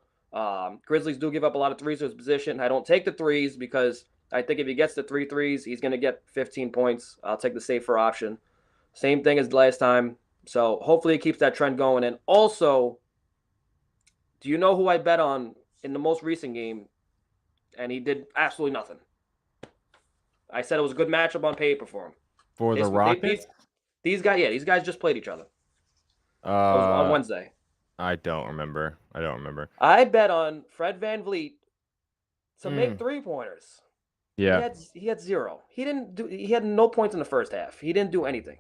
[SPEAKER 2] Grizzlies do give up a lot of threes to his position. I don't take the threes because I think if he gets the 3 threes, he's going to get 15 points. I'll take the safer option. Same thing as last time. So hopefully it keeps that trend going. And also, do you know who I bet on in the most recent game? And he did absolutely nothing. I said it was a good matchup on paper for him.
[SPEAKER 1] For the Rockets?
[SPEAKER 2] These guys just played each other. It was on Wednesday.
[SPEAKER 1] I don't remember.
[SPEAKER 2] I bet on Fred VanVleet to make 3-pointers.
[SPEAKER 1] Yeah.
[SPEAKER 2] He had zero. He had no points in the first half. He didn't do anything.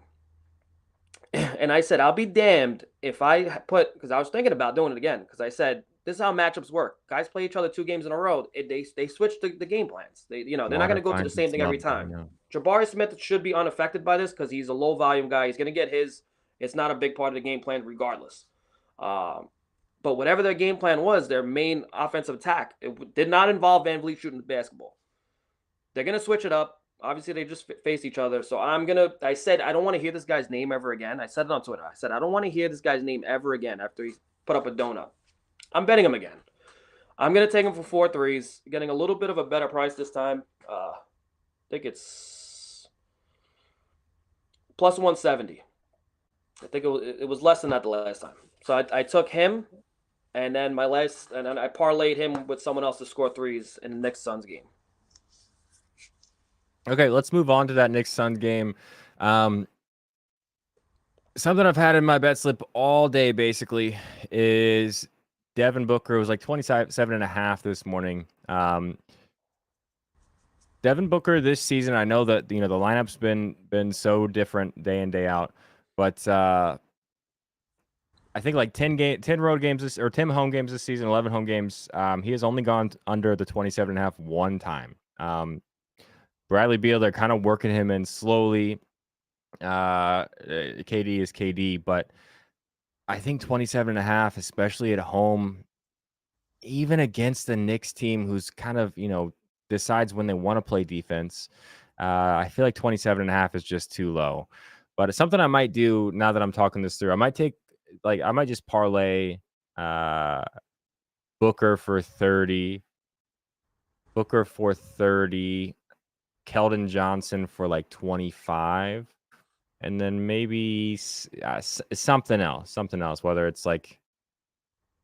[SPEAKER 2] And I said, I'll be damned if I put, because I was thinking about doing it again, because I said, this is how matchups work. Guys play each other 2 games in a row. They switch the game plans. They're not going
[SPEAKER 1] Water
[SPEAKER 2] to go to the
[SPEAKER 1] finds
[SPEAKER 2] same
[SPEAKER 1] its
[SPEAKER 2] thing every
[SPEAKER 1] level. I
[SPEAKER 2] time.
[SPEAKER 1] know.
[SPEAKER 2] Jabari Smith should be unaffected by this because he's a low volume guy. He's going to get his. It's not a big part of the game plan regardless. But whatever their game plan was, their main offensive attack, it did not involve Van Vliet shooting the basketball. They're going to switch it up. Obviously, they just face each other. So I said, I don't want to hear this guy's name ever again. I said it on Twitter. I said, I don't want to hear this guy's name ever again after he put up a donut. I'm betting him again. I'm going to take him for 4 threes, getting a little bit of a better price this time. I think it's plus 170. I think it was less than that the last time. So I took him, and then then I parlayed him with someone else to score threes in the Knicks Suns game.
[SPEAKER 1] Okay, let's move on to that Knicks Suns game. Something I've had in my bet slip all day basically is Devin Booker was like 27.5 this morning. Devin Booker this season, I know that the lineup's been so different day in, day out, but I think like 10 road games or 10 home games this season, 11 home games. He has only gone under the 27.5 one time. Bradley Beal, they're kind of working him in slowly. KD is KD, but I think 27.5, especially at home, even against the Knicks team who's kind of, decides when they want to play defense. I feel like 27.5 is just too low. But it's something I might do now that I'm talking this through. I might just parlay Booker for 30, Keldon Johnson for like 25, and then maybe something else, whether it's like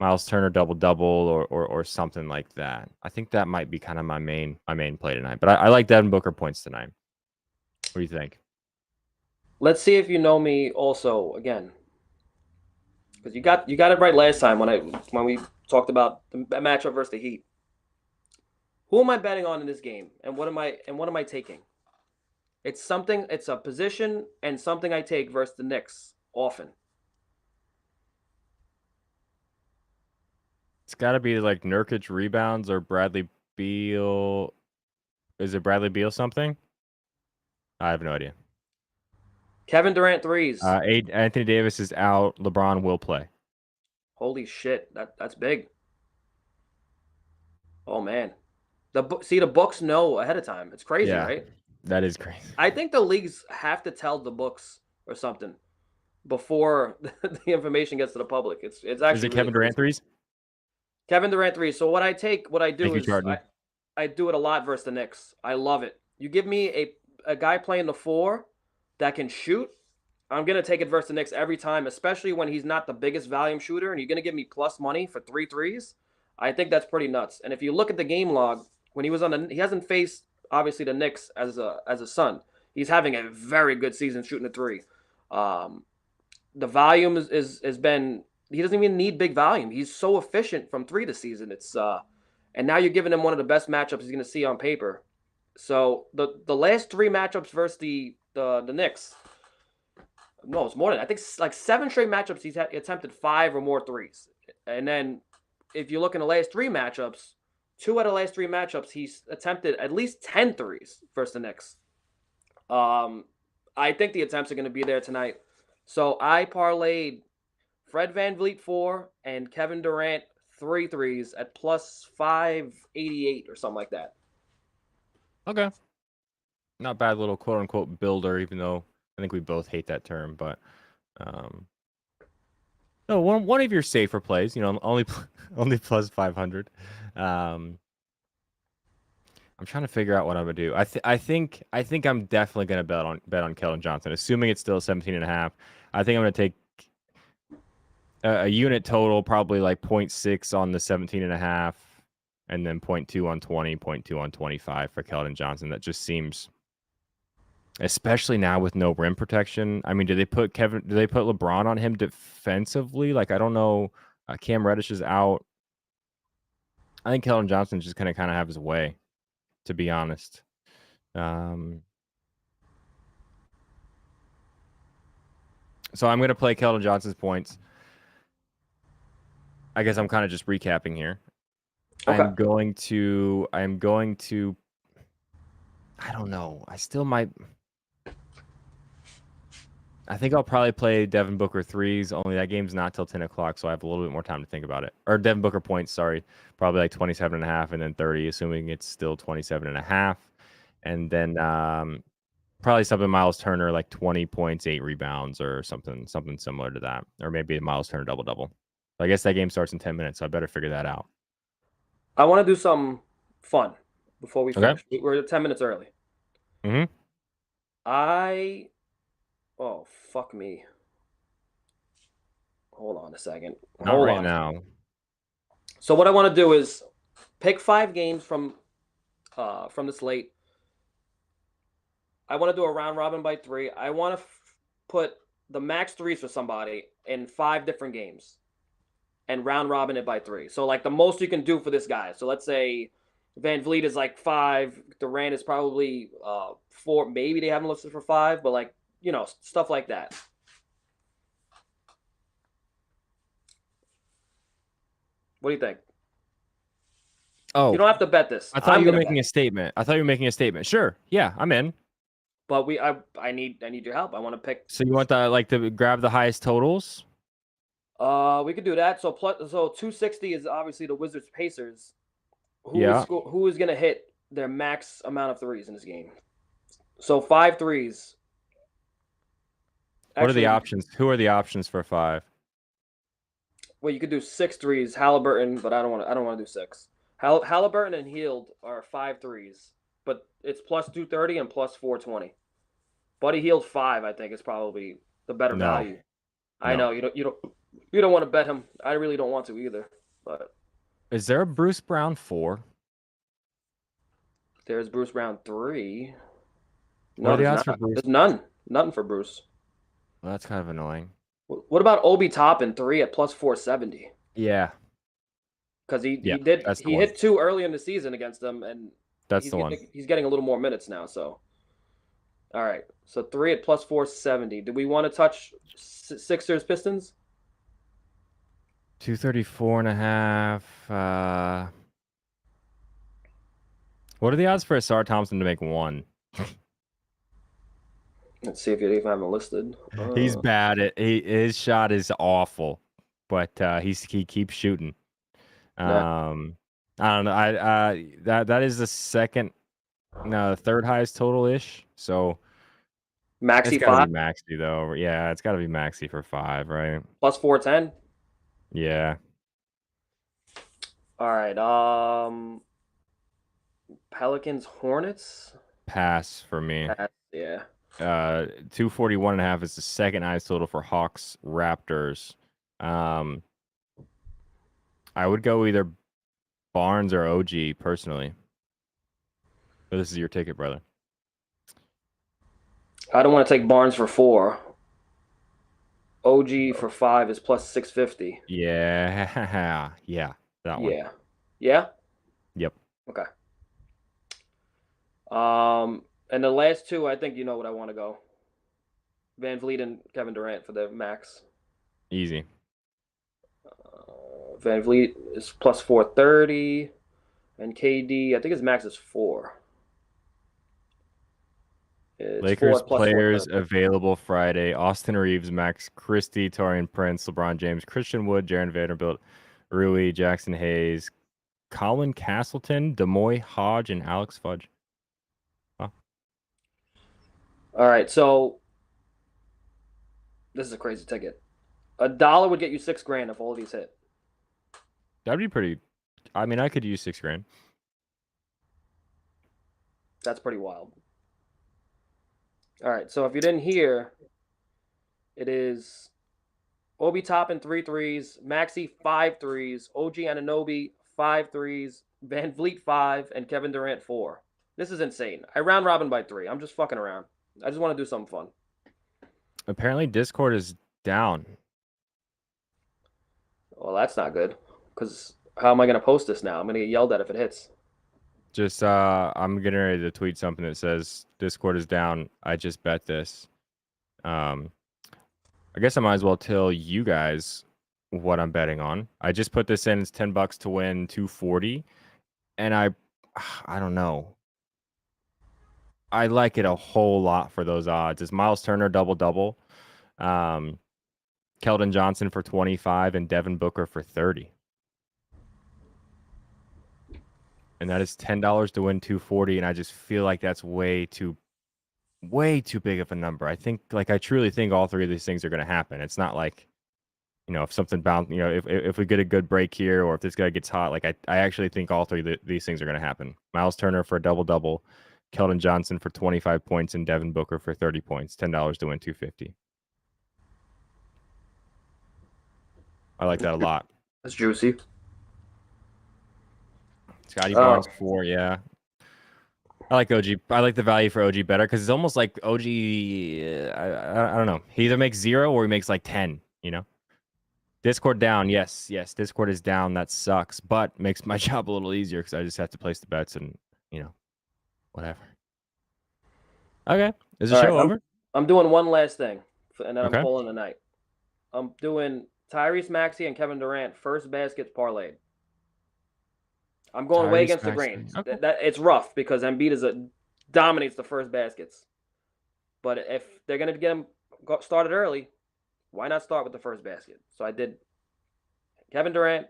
[SPEAKER 1] Miles Turner double or something like that. I think that might be kind of my main play tonight. But I like Devin Booker points tonight. What do you think?
[SPEAKER 2] Let's see if you know me also again, because you got it right last time when we talked about the matchup versus the Heat. Who am I betting on in this game, and what am I taking? It's a position and something I take versus the Knicks often.
[SPEAKER 1] It's got to be like Nurkic rebounds or Bradley Beal. Is it Bradley Beal something? I have no idea.
[SPEAKER 2] Kevin Durant threes.
[SPEAKER 1] Anthony Davis is out. LeBron will play.
[SPEAKER 2] Holy shit, that's big. Oh man, the books know ahead of time. It's crazy,
[SPEAKER 1] Yeah,
[SPEAKER 2] right?
[SPEAKER 1] that is crazy.
[SPEAKER 2] I think the leagues have to tell the books or something before the information gets to the public. It's actually
[SPEAKER 1] Is it Kevin Durant threes?
[SPEAKER 2] Kevin Durant threes. So what I do is
[SPEAKER 1] Jordan.
[SPEAKER 2] I do it a lot versus the Knicks. I love it. You give me a guy playing the 4 that can shoot, I'm going to take it versus the Knicks every time, especially when he's not the biggest volume shooter and you're going to give me plus money for 3 threes. I think that's pretty nuts. And if you look at the game log, when he hasn't faced obviously the Knicks as a Sun. He's having a very good season shooting a 3. The volume has been, he doesn't even need big volume. He's so efficient from 3 this season. It's and now you're giving him one of the best matchups he's going to see on paper. So the last 3 matchups versus the Knicks, no, it's more than that. I think like 7 straight matchups he's attempted 5 or more threes. And then if you look in the last 3 matchups, 2 out of the last 3 matchups he's attempted at least 10 threes versus the Knicks. I think the attempts are going to be there tonight. So I parlayed Fred VanVleet 4 and Kevin Durant 3 threes at plus 588 or something like that.
[SPEAKER 1] Okay. Not bad little quote unquote builder, even though I think we both hate that term, but no, one of your safer plays, only plus 500. I'm trying to figure out what I'm gonna do. I think I'm definitely gonna bet on Keldon Johnson, assuming it's still 17.5. I think I'm gonna take a unit total, probably like 0.6 on the 17.5, and then 0.2 on 20, 0.2 on 25 for Keldon Johnson. That just seems, especially now with no rim protection. I mean, do they put LeBron on him defensively? Like, I don't know. Cam Reddish is out. I think Keldon Johnson's just gonna kind of have his way, to be honest. Um, so I'm gonna play Keldon Johnson's points. I guess I'm kind of just recapping here.
[SPEAKER 2] Okay.
[SPEAKER 1] I'm going to. I don't know. I still might. I think I'll probably play Devin Booker threes. Only that game's not till 10 o'clock, so I have a little bit more time to think about it. Or Devin Booker points, sorry. Probably like 27 and a half and then 30, assuming it's still 27 and a half. And then probably something Miles Turner, like 20 points, 8 rebounds, or something similar to that. Or maybe a Miles Turner double-double. I guess that game starts in 10 minutes, so I better figure that out.
[SPEAKER 2] I want to do something fun before we
[SPEAKER 1] Okay.
[SPEAKER 2] finish. We're 10 minutes early.
[SPEAKER 1] Mm-hmm.
[SPEAKER 2] Oh, fuck me. Hold on a second.
[SPEAKER 1] Not
[SPEAKER 2] Hold
[SPEAKER 1] right
[SPEAKER 2] on.
[SPEAKER 1] now.
[SPEAKER 2] So what I want to do is pick 5 games from the slate. I want to do a round robin by 3. I want to put the max threes for somebody in 5 different games and round robin it by 3. So like the most you can do for this guy. So let's say Van Vliet is like 5, Durant is probably 4. Maybe they haven't listed for 5, but like, stuff like that. What do you think?
[SPEAKER 1] Oh,
[SPEAKER 2] You don't have to bet this.
[SPEAKER 1] I thought
[SPEAKER 2] I'm
[SPEAKER 1] you were
[SPEAKER 2] gonna
[SPEAKER 1] making
[SPEAKER 2] bet.
[SPEAKER 1] a statement. I thought you were making a statement. Sure. Yeah, I'm in.
[SPEAKER 2] But I need your help. I want to pick.
[SPEAKER 1] So you want to grab the highest totals?
[SPEAKER 2] We could do that. So 260 is obviously the Wizards Pacers.
[SPEAKER 1] Yeah.
[SPEAKER 2] Who is gonna hit their max amount of threes in this game? So 5 threes.
[SPEAKER 1] What are the
[SPEAKER 2] Actually,
[SPEAKER 1] options? Who are the options for 5?
[SPEAKER 2] well, you could do 6 threes. Halliburton, but I don't want to do 6. Halliburton and Hield are 5 threes, but it's plus 230 and plus 420. Buddy Hield 5, I think, is probably the better
[SPEAKER 1] No.
[SPEAKER 2] value. I
[SPEAKER 1] No.
[SPEAKER 2] know you don't want to bet him. I really don't want to either. But
[SPEAKER 1] Is there a Bruce Brown 4?
[SPEAKER 2] there's Bruce Brown 3.
[SPEAKER 1] What are
[SPEAKER 2] No,
[SPEAKER 1] the
[SPEAKER 2] there's
[SPEAKER 1] odds
[SPEAKER 2] not.
[SPEAKER 1] for Bruce?
[SPEAKER 2] There's none. Nothing for Bruce.
[SPEAKER 1] Well, that's kind of annoying.
[SPEAKER 2] What about Obi Toppin 3 at plus 470?
[SPEAKER 1] Yeah.
[SPEAKER 2] Because
[SPEAKER 1] Yeah. That's the
[SPEAKER 2] he
[SPEAKER 1] one.
[SPEAKER 2] hit 2 early in the season against them, and
[SPEAKER 1] That's the one.
[SPEAKER 2] he's getting a little more minutes now. So all right, so 3 at plus 470. Do we want to touch Sixers Pistons?
[SPEAKER 1] 234 and a half. What are the odds for Asar Thompson to make 1?
[SPEAKER 2] Let's see if you even have him listed.
[SPEAKER 1] He's bad at his shot is awful, but he keeps shooting.
[SPEAKER 2] Nah.
[SPEAKER 1] I don't know. That is the third highest total ish. So it's
[SPEAKER 2] Maxi
[SPEAKER 1] got to
[SPEAKER 2] 5
[SPEAKER 1] be Maxi though. Yeah, it's got to be Maxi for 5, right?
[SPEAKER 2] plus 410.
[SPEAKER 1] Yeah.
[SPEAKER 2] All right. Pelicans Hornets.
[SPEAKER 1] Pass for me.
[SPEAKER 2] Yeah.
[SPEAKER 1] 241 and a half is the second highest total for Hawks Raptors. I would go either Barnes or OG personally. But this is your ticket, brother.
[SPEAKER 2] I don't want to take Barnes for 4. OG for 5 is plus 650.
[SPEAKER 1] Yeah. Yeah. That one.
[SPEAKER 2] Yeah. Yeah?
[SPEAKER 1] Yep.
[SPEAKER 2] Okay. And the last 2, I think you know what I want to go. Van Vliet and Kevin Durant for the max.
[SPEAKER 1] Easy.
[SPEAKER 2] Van Vliet is plus 430, and KD, I think his max is 4. It's
[SPEAKER 1] Lakers
[SPEAKER 2] 4 plus
[SPEAKER 1] players
[SPEAKER 2] 430.
[SPEAKER 1] available Friday: Austin Reeves, Max Christie, Torian Prince, LeBron James, Christian Wood, Jaron Vanderbilt, Rui, Jackson Hayes, Colin Castleton, Demoy Hodge, and Alex Fudge. Huh.
[SPEAKER 2] All right, so this is a crazy ticket. $1 would get you $6,000 if all of these hit.
[SPEAKER 1] That'd be pretty. I mean, I could use $6,000.
[SPEAKER 2] That's pretty wild. All right, so if you didn't hear, it is Obi Toppin 3 threes, Maxi 5 threes, OG Anunoby 5 threes, Van Vliet 5, and Kevin Durant 4. This is insane. I round robin by 3. I'm just fucking around. I just want to do something fun.
[SPEAKER 1] Apparently, Discord is down.
[SPEAKER 2] Well, that's not good. Because how am I going to post this now? I'm going to get yelled at if it hits.
[SPEAKER 1] Just I'm getting ready to tweet something that says Discord is down. I just bet this. Um, I guess I might as well tell you guys what I'm betting on. I just put this in. It's $10 to win 240, and I don't know. I like it a whole lot for those odds. It's Miles Turner double, Keldon Johnson for 25, and Devin Booker for 30. And that is $10 to win 240, and I just feel like that's way too big of a number. I truly think all three of these things are going to happen. It's not like, if something bounce, if we get a good break here, or if this guy gets hot, like I actually think all three of these things are going to happen. Miles Turner for a double, Keldon Johnson for 25 points, and Devin Booker for 30 points. $10 to win 250. I like that a lot.
[SPEAKER 2] That's juicy.
[SPEAKER 1] Scotty Barnes 4, yeah. I like OG. I like the value for OG better because it's almost like OG. I don't know. He either makes 0 or he makes like 10. Discord down. Yes. Discord is down. That sucks, but makes my job a little easier because I just have to place the bets and whatever. Okay, is the show over?
[SPEAKER 2] I'm doing one last thing, and then
[SPEAKER 1] Okay.
[SPEAKER 2] I'm calling the night. I'm doing Tyrese Maxey and Kevin Durant first baskets parlayed. I'm going way against the grain.
[SPEAKER 1] Okay.
[SPEAKER 2] That it's rough because Embiid dominates the first baskets. But if they're gonna get him started early, why not start with the first basket? So I did Kevin Durant,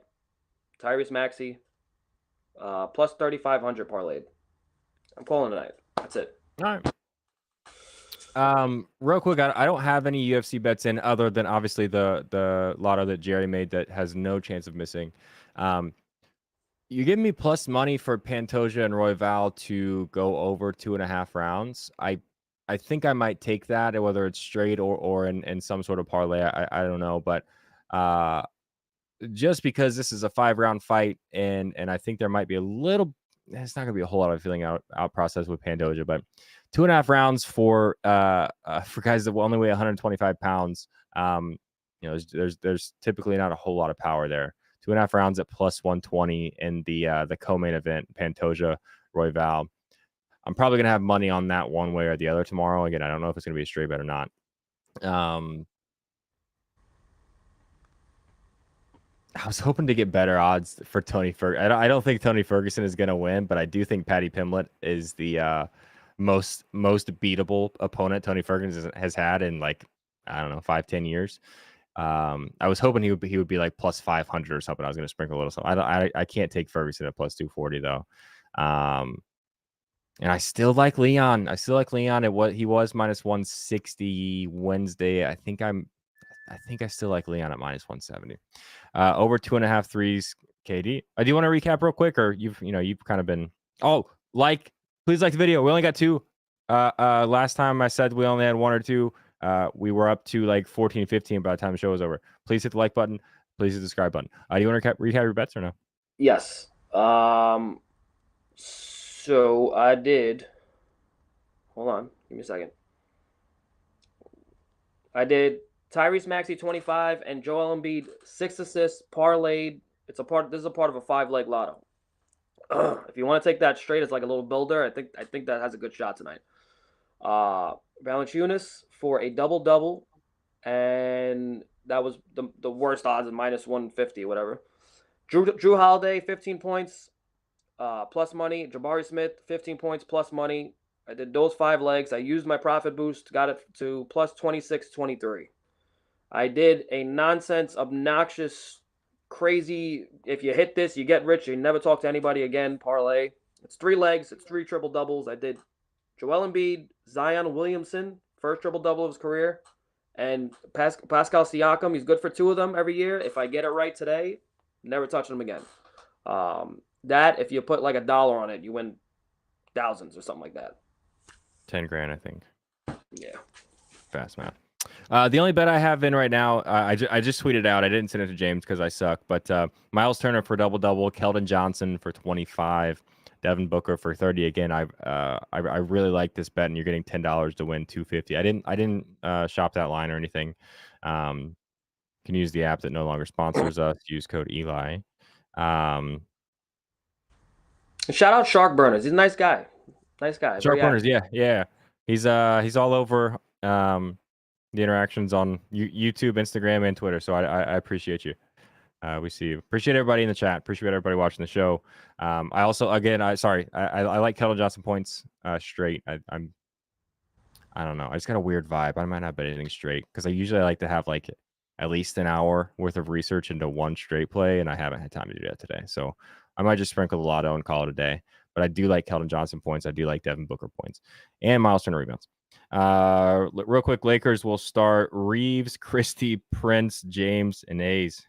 [SPEAKER 2] Tyrese Maxey, plus 3,500 parlayed. I'm calling tonight. That's it.
[SPEAKER 1] All right. Real quick, I don't have any UFC bets in other than obviously the lotto that Jerry made that has no chance of missing. You give me plus money for Pantoja and Royval to go over 2.5 rounds. I think I might take that, whether it's straight or in some sort of parlay. I don't know, but just because this is a 5-round fight, and I think there might be a little. It's not going to be a whole lot of feeling out process with Pantoja, but 2.5 rounds for guys that will only weigh 125 pounds. There's typically not a whole lot of power there. 2.5 rounds at plus 120 in the co-main event, Pantoja Royval. I'm probably gonna have money on that one way or the other tomorrow. Again, I don't know if it's gonna be a straight bet or not. I was hoping to get better odds for Tony Ferguson. I don't think Tony Ferguson is gonna win, but I do think Paddy Pimblett is the most beatable opponent Tony Ferguson has had in, like, I don't know, 5-10 years. I was hoping he would be like plus 500 or something. I was going to sprinkle a little something. I can't take Ferguson at plus 240 though. And I still like Leon. At what he was minus 160 Wednesday. I think I still like Leon at minus 170. Over 2.5 threes. KD. Do you want to recap real quick, or you've kind of been? Oh, please like the video. We only got 2. Last time I said we only had 1 or 2. We were up to like 14, 15 by the time the show was over. Please hit the like button. Please hit the subscribe button. Do you want to recap your bets or no?
[SPEAKER 2] Yes. So I did. Hold on. Give me a second. I did Tyrese Maxey 25 and Joel Embiid 6 assists parlayed. This is a part of a 5-leg lotto. If you want to take that straight as like a little builder, I think that has a good shot tonight. Valanciunas for a double, and that was the worst odds at minus 150, whatever. Drew Holiday 15 points plus money. Jabari Smith 15 points plus money. I did those 5 legs. I used my profit boost, got it to plus 26.23. I did a nonsense, obnoxious, crazy, if you hit this, you get rich, you never talk to anybody again, parlay. It's 3 legs, it's 3 triple doubles. I did Joel Embiid, Zion Williamson, first triple double of his career, and Pascal Siakam. He's good for 2 of them every year. If I get it right today, never touching him again. That, if you put like $1 on it, you win thousands or something like that.
[SPEAKER 1] 10 grand, I think.
[SPEAKER 2] Yeah.
[SPEAKER 1] Fast math. The only bet I have in right now, I just tweeted out. I didn't send it to James because I suck. But Miles Turner for double, Keldon Johnson for 25, Devin Booker for 30. Again, I really like this bet, and you're getting $10 to win 250. I didn't shop that line or anything. Can use the app that no longer sponsors us. Use code Eli.
[SPEAKER 2] Shout out Shark Burners. He's a nice guy. Nice guy.
[SPEAKER 1] Sharp
[SPEAKER 2] Very
[SPEAKER 1] Runners,
[SPEAKER 2] active.
[SPEAKER 1] yeah. He's all over the interactions on YouTube, Instagram, and Twitter. So I appreciate you. We see you. Appreciate everybody in the chat. Appreciate everybody watching the show. I also, again, I like Keldon Johnson points straight. I don't know. I just got a weird vibe. I might not bet anything straight because I usually like to have like at least an hour worth of research into one straight play, and I haven't had time to do that today. So I might just sprinkle the lotto and call it a day. But I do like Keldon Johnson points. I do like Devin Booker points and Miles Turner rebounds. Real quick, Lakers will start Reeves, Christie, Prince, James, and A's.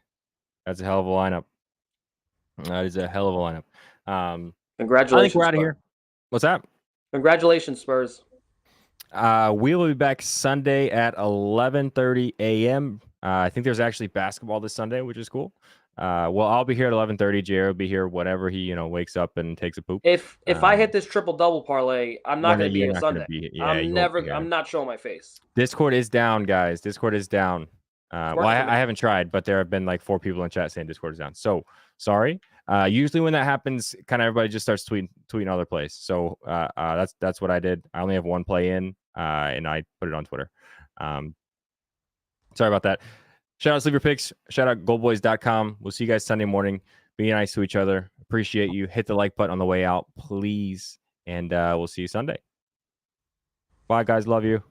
[SPEAKER 1] That's a hell of a lineup. That is a hell of a lineup. I think we're
[SPEAKER 2] Congratulations,
[SPEAKER 1] out of
[SPEAKER 2] Spurs.
[SPEAKER 1] here. What's that?
[SPEAKER 2] Congratulations, Spurs.
[SPEAKER 1] We will be back Sunday at 11:30 a.m. I think there's actually basketball this Sunday, which is cool. Well, I'll be here at 11:30. Jared will be here whenever he, wakes up and takes a poop.
[SPEAKER 2] If I hit this triple double parlay, I'm not going to be
[SPEAKER 1] You're
[SPEAKER 2] here
[SPEAKER 1] not going to
[SPEAKER 2] Sunday.
[SPEAKER 1] be, yeah, you won't be here.
[SPEAKER 2] I'm not showing my face.
[SPEAKER 1] Discord is down, guys. Discord is down. Well, I haven't tried, but there have been like 4 people in chat saying Discord is down. So sorry. Usually when that happens, kind of everybody just starts tweeting other plays. So that's what I did. I only have one play in, and I put it on Twitter. Sorry about that. Shout out Sleeper Picks. Shout out GoldBoys.com. We'll see you guys Sunday morning. Be nice to each other. Appreciate you. Hit the like button on the way out, please. And we'll see you Sunday. Bye, guys. Love you.